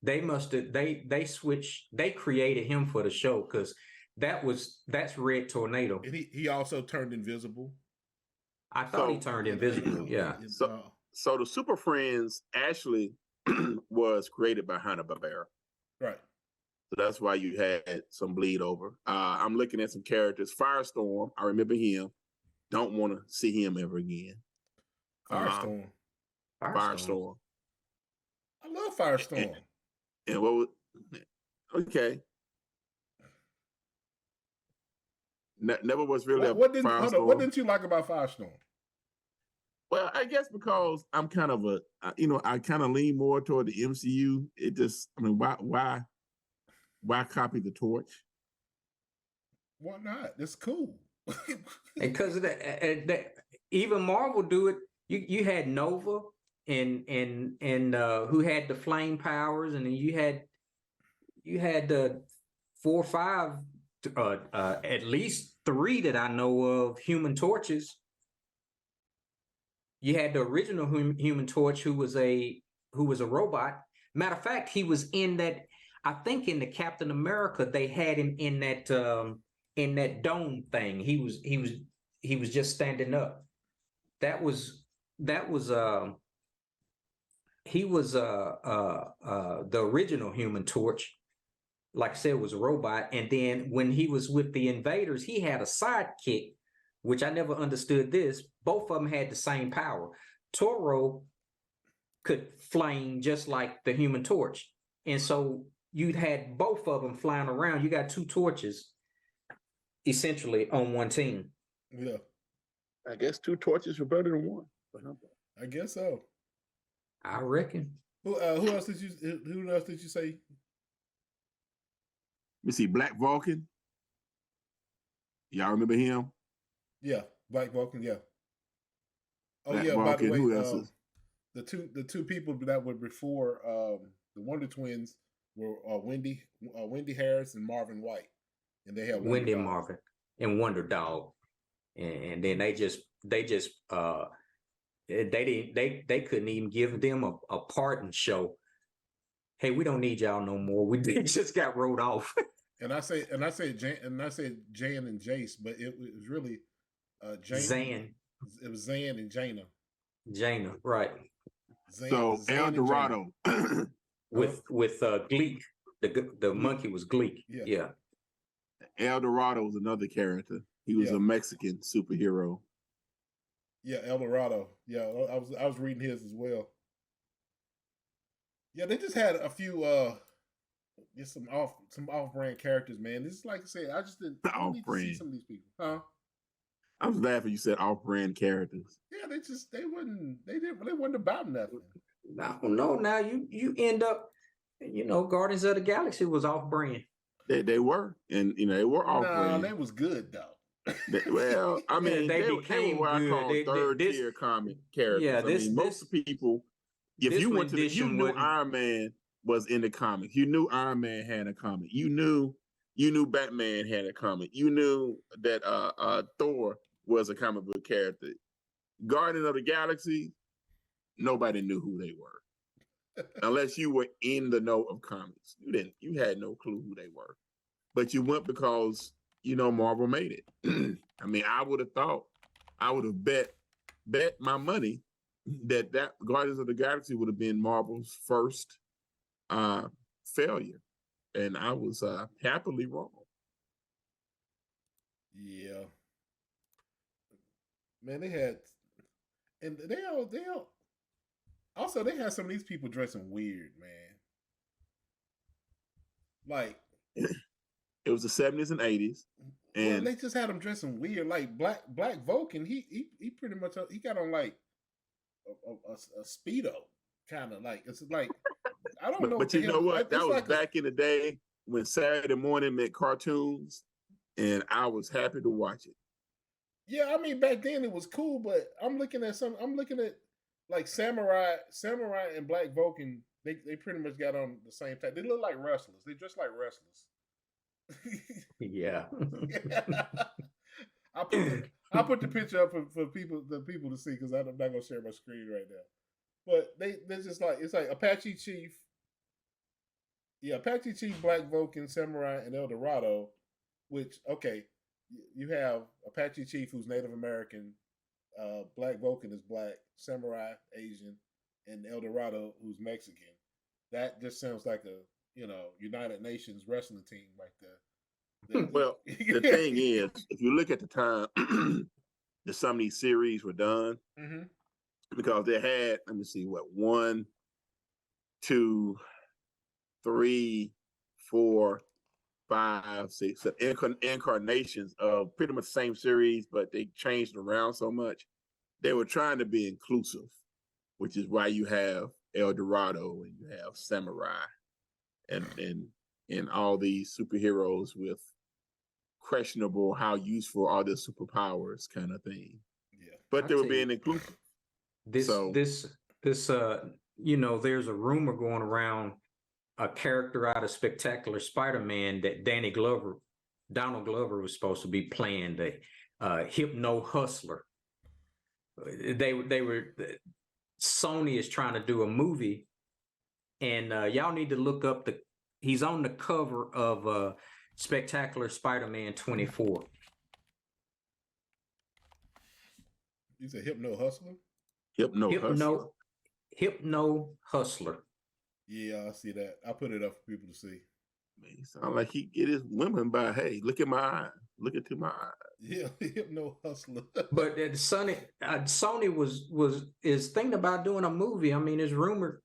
they must have they switched. They created him for the show because that's Red Tornado. And he also turned invisible. I thought he turned invisible. Yeah. So the Super Friends actually was created by Hanna-Barbera. Right. So that's why you had some bleed over. I'm looking at some characters. Firestorm, I remember him. Don't want to see him ever again. Firestorm. Firestorm. I love Firestorm. And what was okay. Never was really what didn't you like about Firestorm? Well, I guess because I'm kind of I kind of lean more toward the MCU. It just, why copy the torch? Why not? It's cool. Because that even Marvel do it. You had Nova and who had the flame powers, and then you had the 4 or 5, at least 3 that I know of Human Torches. You had the original Human Torch, who was a robot. Matter of fact, he was in that. I think in the Captain America they had him in that dome thing. He was just standing up. He was the original Human Torch. Like I said, was a robot. And then when he was with the Invaders, he had a sidekick, which I never understood this. Both of them had the same power. Toro could flame just like the Human Torch. And so you'd had both of them flying around. You got 2 torches essentially on one team. Yeah. I guess 2 torches are better than 1. I guess so. I reckon. Who else did you say? Let me see, Black Vulcan. Y'all remember him? Yeah, Black Vulcan. Yeah. Oh Black yeah. Vulcan, by the way, who else is? the two people that were before the Wonder Twins were Wendy Harris and Marvin White, and they had Wendy and Marvin and Wonder Dog, and then they couldn't even give them a pardon show. Hey, we don't need y'all no more. We just got rolled off. And I say Jan and Jace, but it was really Zan. It was Zan and Jaina. Jaina, right? So El Dorado with Gleek. The monkey was Gleek. Yeah. El Dorado was another character. He was a Mexican superhero. Yeah, El Dorado. Yeah, I was reading his as well. Yeah, they just had a few Just some off brand characters, man. This is like I said, I just didn't. I Off need to see brand. some of these people, huh? I was laughing. You said off-brand characters. Yeah, they wasn't about nothing. No. Now you end up, Guardians of the Galaxy was off brand. They were, and they were Nah, off-brand. they was good though. Well, I mean, they they were became what I good. call third-tier comic characters. Yeah, I mean, most people, if this you went to you rendition knew wasn't- Iron Man was in the comic. You knew Iron Man had a comic. You knew Batman had a comic. You knew that Thor was a comic book character. Guardian of the Galaxy, nobody knew who they were. Unless you were in the know of comics. You had no clue who they were. But you went because Marvel made it. I mean, I would have bet my money that Guardians of the Galaxy would have been Marvel's first failure. And I was happily wrong. Yeah. Man, they had, and they all also they had some of these people dressing weird, man. Like it was the 70s and 80s, and they just had them dressing weird. Like Black Vulcan, he pretty much he got on like a speedo, kind of like it's like I don't know. But you know what? That was like back in the day when Saturday morning meant cartoons, and I was happy to watch it. Yeah, I mean back then it was cool, but I'm looking at like Samurai and Black Vulcan. They pretty much got on the same type. They look like wrestlers. They dress like wrestlers. Yeah. I put the picture up for people to see because I'm not gonna share my screen right now. But they're just like it's like Apache Chief. Yeah, Apache Chief, Black Vulcan, Samurai, and El Dorado. Which you have Apache Chief who's Native American, Black Vulcan is black, Samurai Asian, and El Dorado who's Mexican. That just sounds like a United Nations wrestling team right there. Well, the thing is, if you look at the time that some of these series were done, because they had, let me see, 1, 2, 3, 4, 5, 6, 7 incarnations of pretty much the same series, but they changed around so much. They were trying to be inclusive, which is why you have El Dorado and you have Samurai and all these superheroes with questionable how useful are their superpowers kind of thing. Yeah. But they were being inclusive. This there's a rumor going around a character out of Spectacular Spider-Man that Donald Glover was supposed to be playing, the hypno hustler. Sony is trying to do a movie, and y'all need to look up he's on the cover of Spectacular Spider-Man 24. He's a hypno hustler? Hypno hustler. Yeah, I see that. I put it up for people to see. Man, he sound like he get his women by, hey, look at my eye. Look into my eye. Yeah, hypno hustler. But Sony is thinking about doing a movie. I mean, it's rumored,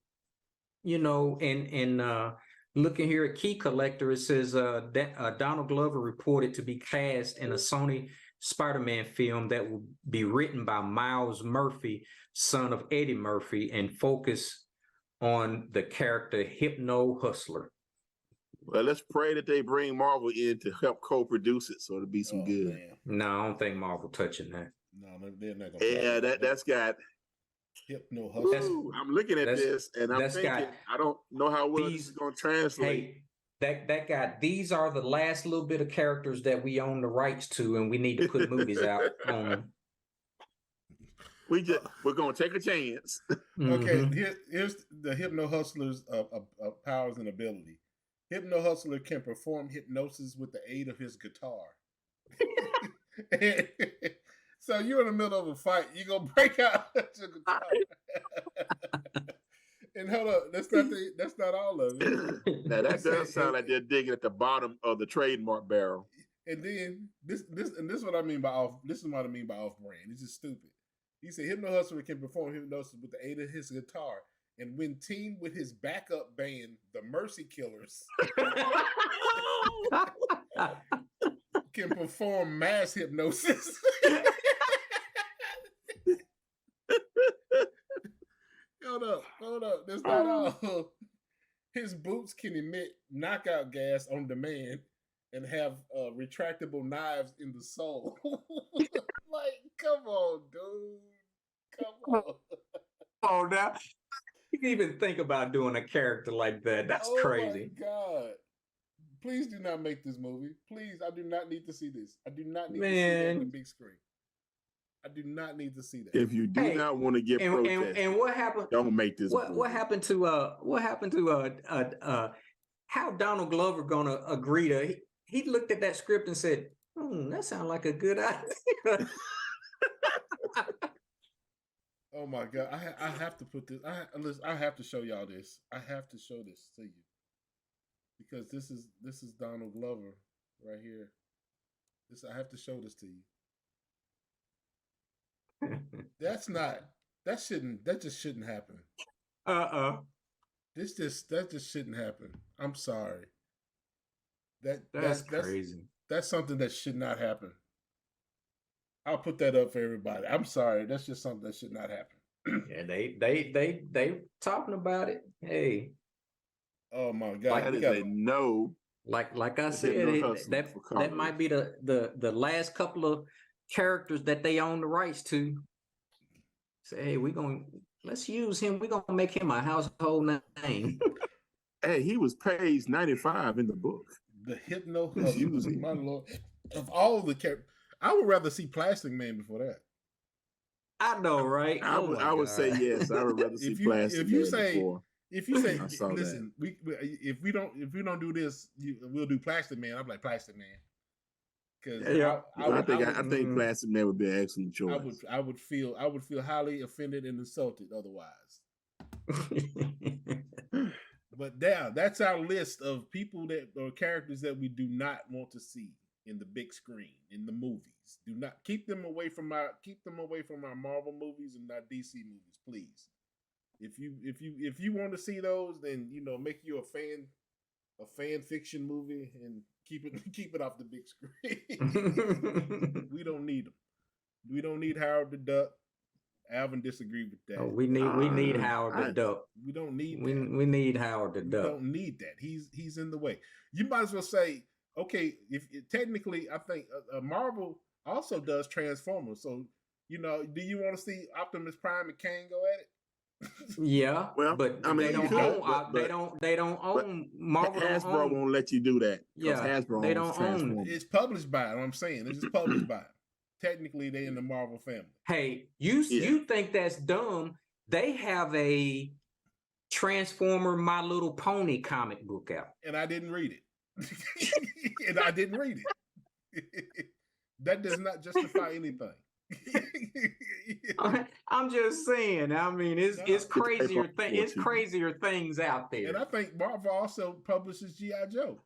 and looking here at Key Collector, it says that Donald Glover reported to be cast in a Sony Spider-Man film that will be written by Miles Murphy, son of Eddie Murphy, and focus on the character Hypno Hustler. Well, let's pray that they bring Marvel in to help co-produce it, so it'll be some good. Man. No, I don't think Marvel touching that. No, they're not gonna. Yeah, that's got hypno hustler. I'm looking at this and I'm thinking, I don't know how well this is going to translate. Hey, that guy. These are the last little bit of characters that we own the rights to, and we need to put movies out on them. We're going to take a chance. Okay, here's the hypno hustler's powers and ability. Hypno hustler can perform hypnosis with the aid of his guitar. So you're in the middle of a fight, you're gonna break out your guitar. And hold up, that's not all of it. Now that does sound like they're digging at the bottom of the trademark barrel. And then this is what I mean by off. This is what I mean by off brand. It's just stupid. He said hypno hustler can perform hypnosis with the aid of his guitar and when teamed with his backup band, the Mercy Killers, can perform mass hypnosis. Hold up. That's not all. His boots can emit knockout gas on demand and have retractable knives in the sole. Like, come on, dude. Come on. Oh, now you can even think about doing a character like that. That's crazy. Oh my God. Please do not make this movie. Please, I do not need to see this. I do not need to see that on the big screen. I do not need to see that. If you do not want to get protested, and what happened? Don't make this. What happened to how Donald Glover gonna agree to? He looked at that script and said, "That sounds like a good idea." Oh my God! I have to put this. I have to show y'all this. I have to show this to you because this is Donald Glover right here. I have to show this to you. That just shouldn't happen. That just shouldn't happen. I'm sorry. That's crazy. That's something that should not happen. I'll put that up for everybody. I'm sorry. That's just something that should not happen. Yeah, they talking about it. Hey. Oh my God. Like I say no. Like I said, that might be the last couple of characters that they own the rights to. Say, hey, let's use him. We're gonna make him a household name. Hey, he was page 95 in the book. The hypno my Lord. Of all the characters, I would rather see Plastic Man before that. I know, right? I would say yes. I would rather see Plastic Man before. If you say, listen, if we don't do this, we'll do Plastic Man. I'm like Plastic Man. Because I think Plastic Man would be an excellent choice. I would feel highly offended and insulted otherwise. But yeah, that's our list of people or characters that we do not want to see in the big screen in the movies. Do not keep them away from our Marvel movies and our DC movies, please. If you want to see those, then make you a fan fiction movie and keep it off the big screen. We don't need them. We don't need Howard the Duck. Alvin disagreed with that. Oh, we need Howard the Duck. We don't need we need Howard the Duck. We don't need that. He's in the way. You might as well say, okay, if technically I think Marvel also does Transformers. So, do you want to see Optimus Prime and Kane go at it? Yeah, well, but I mean, they don't own. They don't own Marvel. Hasbro won't let you do that. Yeah, Hasbro they don't own. It's published by them. I'm saying it's just published by them. Technically, they're in the Marvel family. Hey, you think that's dumb? They have a Transformer My Little Pony comic book out, and I didn't read it. That does not justify anything. I'm just saying. I mean, it's crazier. It's crazier things out there. And I think Marvel also publishes G.I. Joe.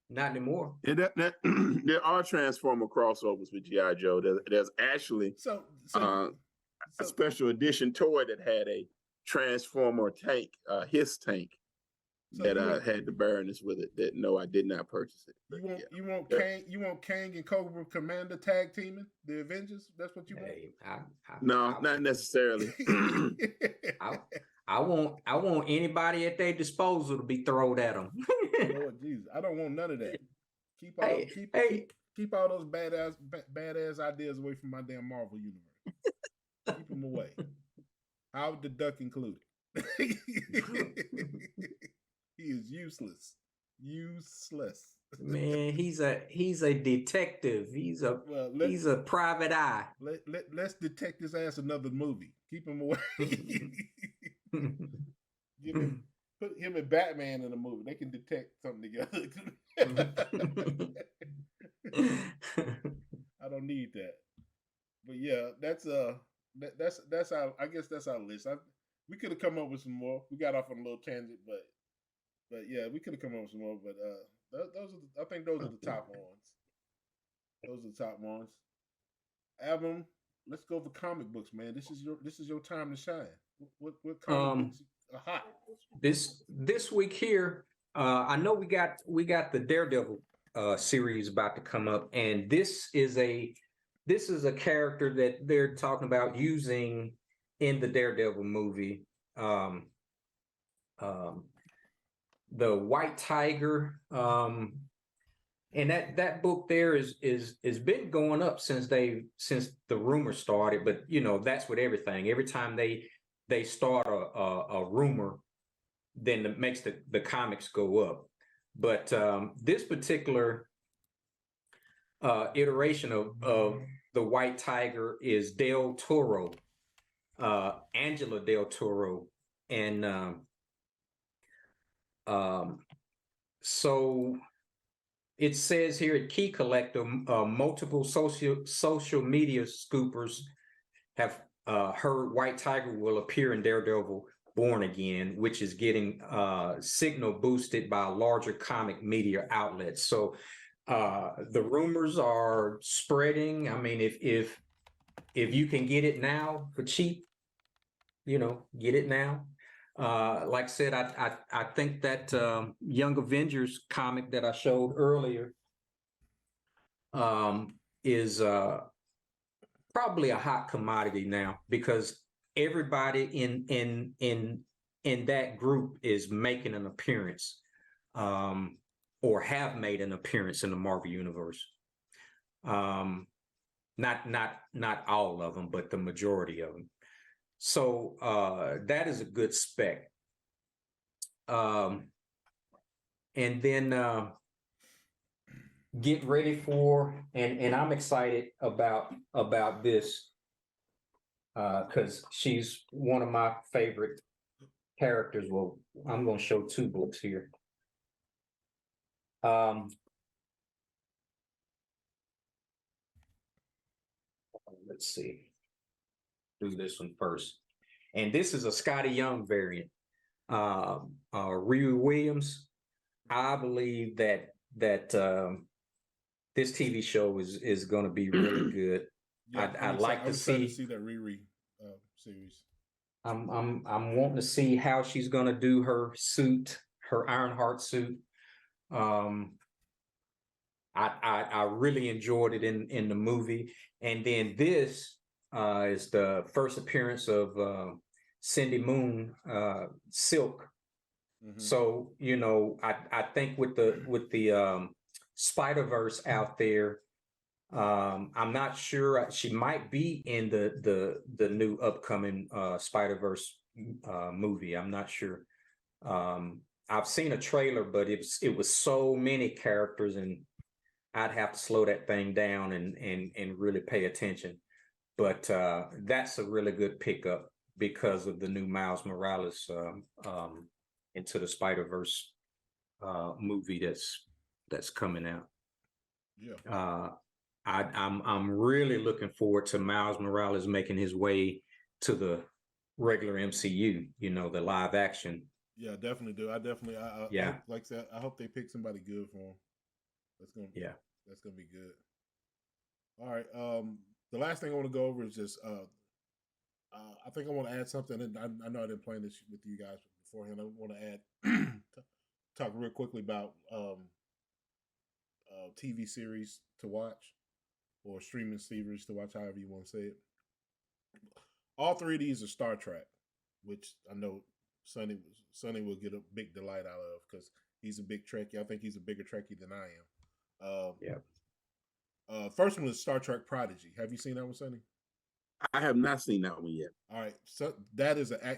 Not anymore. There are Transformer crossovers with G.I. Joe. There's actually a special edition toy that had a Transformer tank, his tank, that had the Baroness with it. That no, I did not purchase it. You want Kang and Cobra Commander tag teaming the Avengers? That's what you want? Hey, no, not necessarily. I want anybody at their disposal to be thrown at them. Lord Jesus, I don't want none of that. Keep all those badass ideas away from my damn Marvel universe. Keep them away. Howard the Duck included. He is useless. Man, he's a detective. He's a private eye. Let's detect his ass another movie. Keep him away. Put him and Batman in a movie. They can detect something together. I don't need that. But yeah, that's our. I guess that's our list. We could have come up with some more. We got off on a little tangent, but yeah, we could have come up with some more. But I think those are the top ones. Those are the top ones. Album. Let's go for comic books, man. This is your time to shine. What comic books are hot? This week here, I know we got the Daredevil series about to come up, and this is a character that they're talking about using in the Daredevil movie. The White Tiger, and that book there is been going up since the rumor started. But that's with everything. Every time they start a rumor, then it makes the comics go up. But this particular iteration of the White Tiger is Del Toro, Angela Del Toro, and so it says here at Key Collector, multiple social media scoopers have heard White Tiger will appear in Daredevil Born Again, which is getting signal boosted by larger comic media outlets. So the rumors are spreading. I mean, if you can get it now for cheap, get it now. Like I said, I think that Young Avengers comic that I showed earlier is probably a hot commodity now, because everybody in that group is making an appearance, or have made an appearance in the Marvel Universe. Not all of them, but the majority of them. So that is a good spec. And then get ready for, and I'm excited about this because she's one of my favorite characters. Well, I'm going to show two books here. Let's see. Do this one first. And this is a Scotty Young variant. Riri Williams. I believe that this TV show is going to be really good. Yeah, I'd like to see that Riri series. I'm wanting to see how she's going to do her suit, her Ironheart suit. I really enjoyed it in the movie, and then this is the first appearance of Cindy Moon, Silk. Mm-hmm. So I think with the Spider-Verse out there, I'm not sure. She might be in the new upcoming Spider-Verse movie. I'm not sure. I've seen a trailer, but it was so many characters, and I'd have to slow that thing down and really pay attention. But that's a really good pickup because of the new Miles Morales Into the Spider-Verse movie that's coming out. Yeah. I'm really looking forward to Miles Morales making his way to the regular MCU, the live action. Yeah, definitely do. I hope, like I said, I hope they pick somebody good for him. That's gonna be good. All right. The last thing I want to go over is just I think I want to add something, and I know I didn't plan this with you guys beforehand. I want to add talk real quickly about TV series to watch, or streaming series to watch, however you want to say it. All three of these are Star Trek, which I know Sonny will get a big delight out of because he's a big Trekkie. I think he's a bigger Trekkie than I am. First one is Star Trek Prodigy. Have you seen that one, Sonny? I have not seen that one yet. All right, so that is a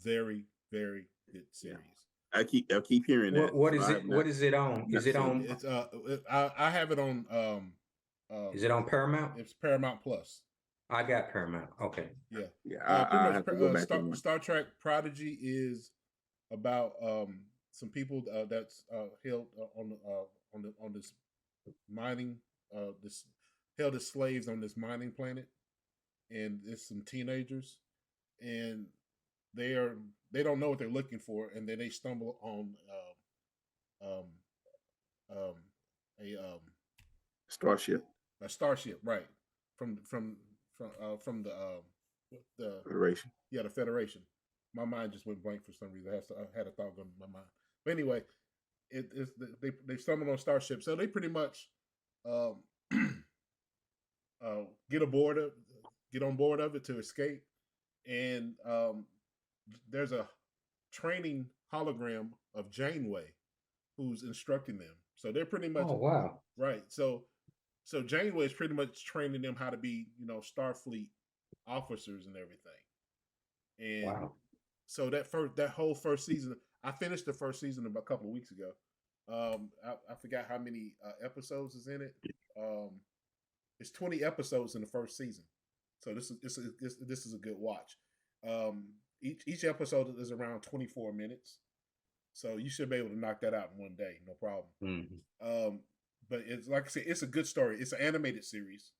very, very good series. I keep hearing that. What is it? What is it on? Is it on? It's I have it on. Is it on Paramount? It's Paramount Plus. I got Paramount. Okay. Yeah. Pretty much. Star Trek Prodigy is about some people that's held on this mining held as slaves on this mining planet, and it's some teenagers, and they don't know what they're looking for, and then they stumble on a starship, right, from the The Federation. Yeah, the Federation. My mind just went blank for some reason. I had a thought going in my mind. But anyway, they stumbled on Starship, so they pretty much um, get get on board of it to escape. And there's a training hologram of Janeway who's instructing them. So they're pretty much Oh wow. right. So Janeway is pretty much training them how to be, Starfleet officers and everything. And Wow. so that whole first season, I finished the first season about a couple of weeks ago. I forgot how many episodes is in it. It's 20 episodes in the first season, so this is a good watch. Each episode is around 24 minutes, so you should be able to knock that out in one day, no problem. Mm-hmm. But it's like I said, it's a good story. It's an animated series.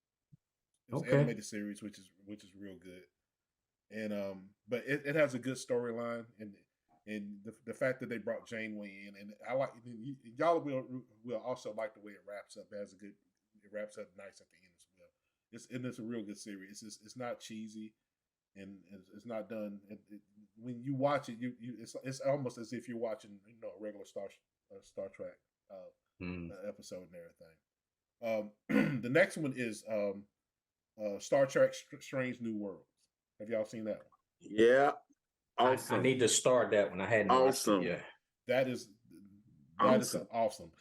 It's Okay. an animated series, which is real good. And but it has a good storyline, and the fact that they brought Janeway in, and I like y'all will also like the way it wraps up. It wraps up nice at the end as well. It's a real good series. It's not cheesy, and it's not done. When you watch it, it's almost as if you're watching a regular Star Trek episode and everything. The next one is Star Trek Strange New Worlds. Have y'all seen that one? Yeah. Awesome. I need to start that one. I hadn't watched it yet. That is awesome.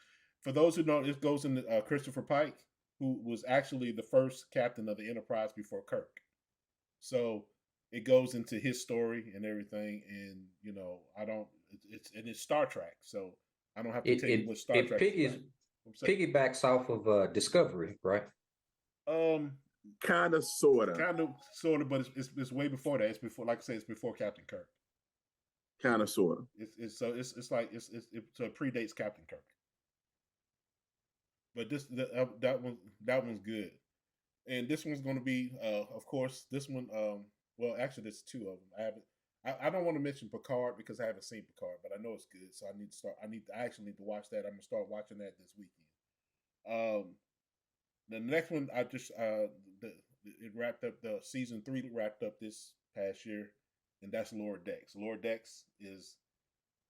For those who know, it goes into Christopher Pike, who was actually the first captain of the Enterprise before Kirk. So it goes into his story and everything, and it's Star Trek, so I don't have to tell you what Star Trek is. Piggybacks off of Discovery, right? Kind of, sort of, but it's way before that. It's before, like I say, it's before Captain Kirk. Kind of, sort of. It predates Captain Kirk. But that one's good, and this one's going to be, of course, this one. Well, actually, there's two of them. I don't want to mention Picard because I haven't seen Picard, but I know it's good, so I need to start. I actually need to watch that. I'm gonna start watching that this weekend. The next one, it wrapped up. The season 3 wrapped up this past year, and that's Lower Decks. Lower Decks is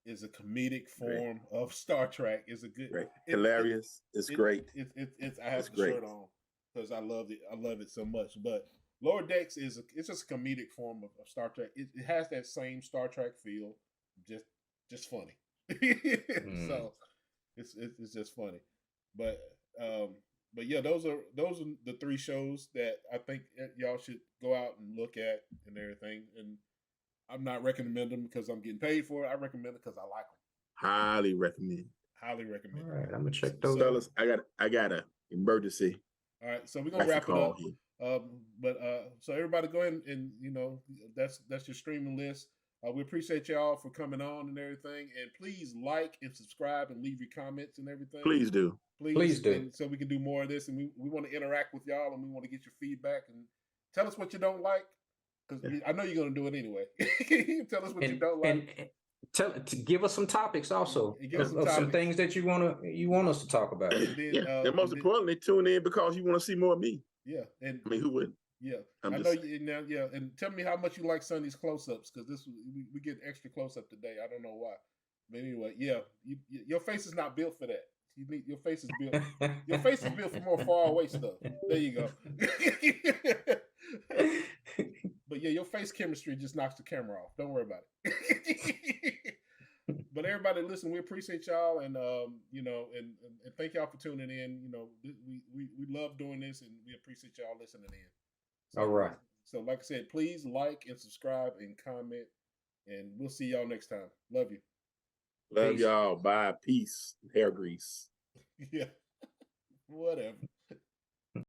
a comedic form of Star Trek. It's a good, hilarious. It's great. I have the shirt on because I love it. I love it so much. But Lower Decks it's just a comedic form of Star Trek. It has that same Star Trek feel, just funny. So it's just funny. But yeah, those are the 3 shows that I think y'all should go out and look at and everything. And I'm not recommending them because I'm getting paid for it. I recommend it because I like them. Highly recommend. Highly recommend. All right, I'm gonna check those. Fellas, I got a emergency. All right, so we're gonna wrap it up. So everybody go ahead and that's your streaming list. We appreciate y'all for coming on and everything. And please like and subscribe and leave your comments and everything. Please do. Please do. And so we can do more of this, and we want to interact with y'all, and we want to get your feedback and tell us what you don't like, because I know you're going to do it anyway. Tell us what you don't like. And give us some topics also of some things that you want us to talk about. And most importantly, tune in because you want to see more of me. Yeah, and I mean, who wouldn't? Yeah, I know you now. Yeah, and tell me how much you like Sonny's close-ups, because we get extra close-up today. I don't know why, but anyway, yeah, your face is not built for that. Your face is built. Your face is built for more far away stuff. There you go. But yeah, your face chemistry just knocks the camera off. Don't worry about it. But everybody, listen, we appreciate y'all, and and thank y'all for tuning in. We love doing this, and we appreciate y'all listening in. So, all right. So, like I said, please like and subscribe and comment, and we'll see y'all next time. Love you. Love y'all. Bye. Peace. Hair grease. Yeah. Whatever.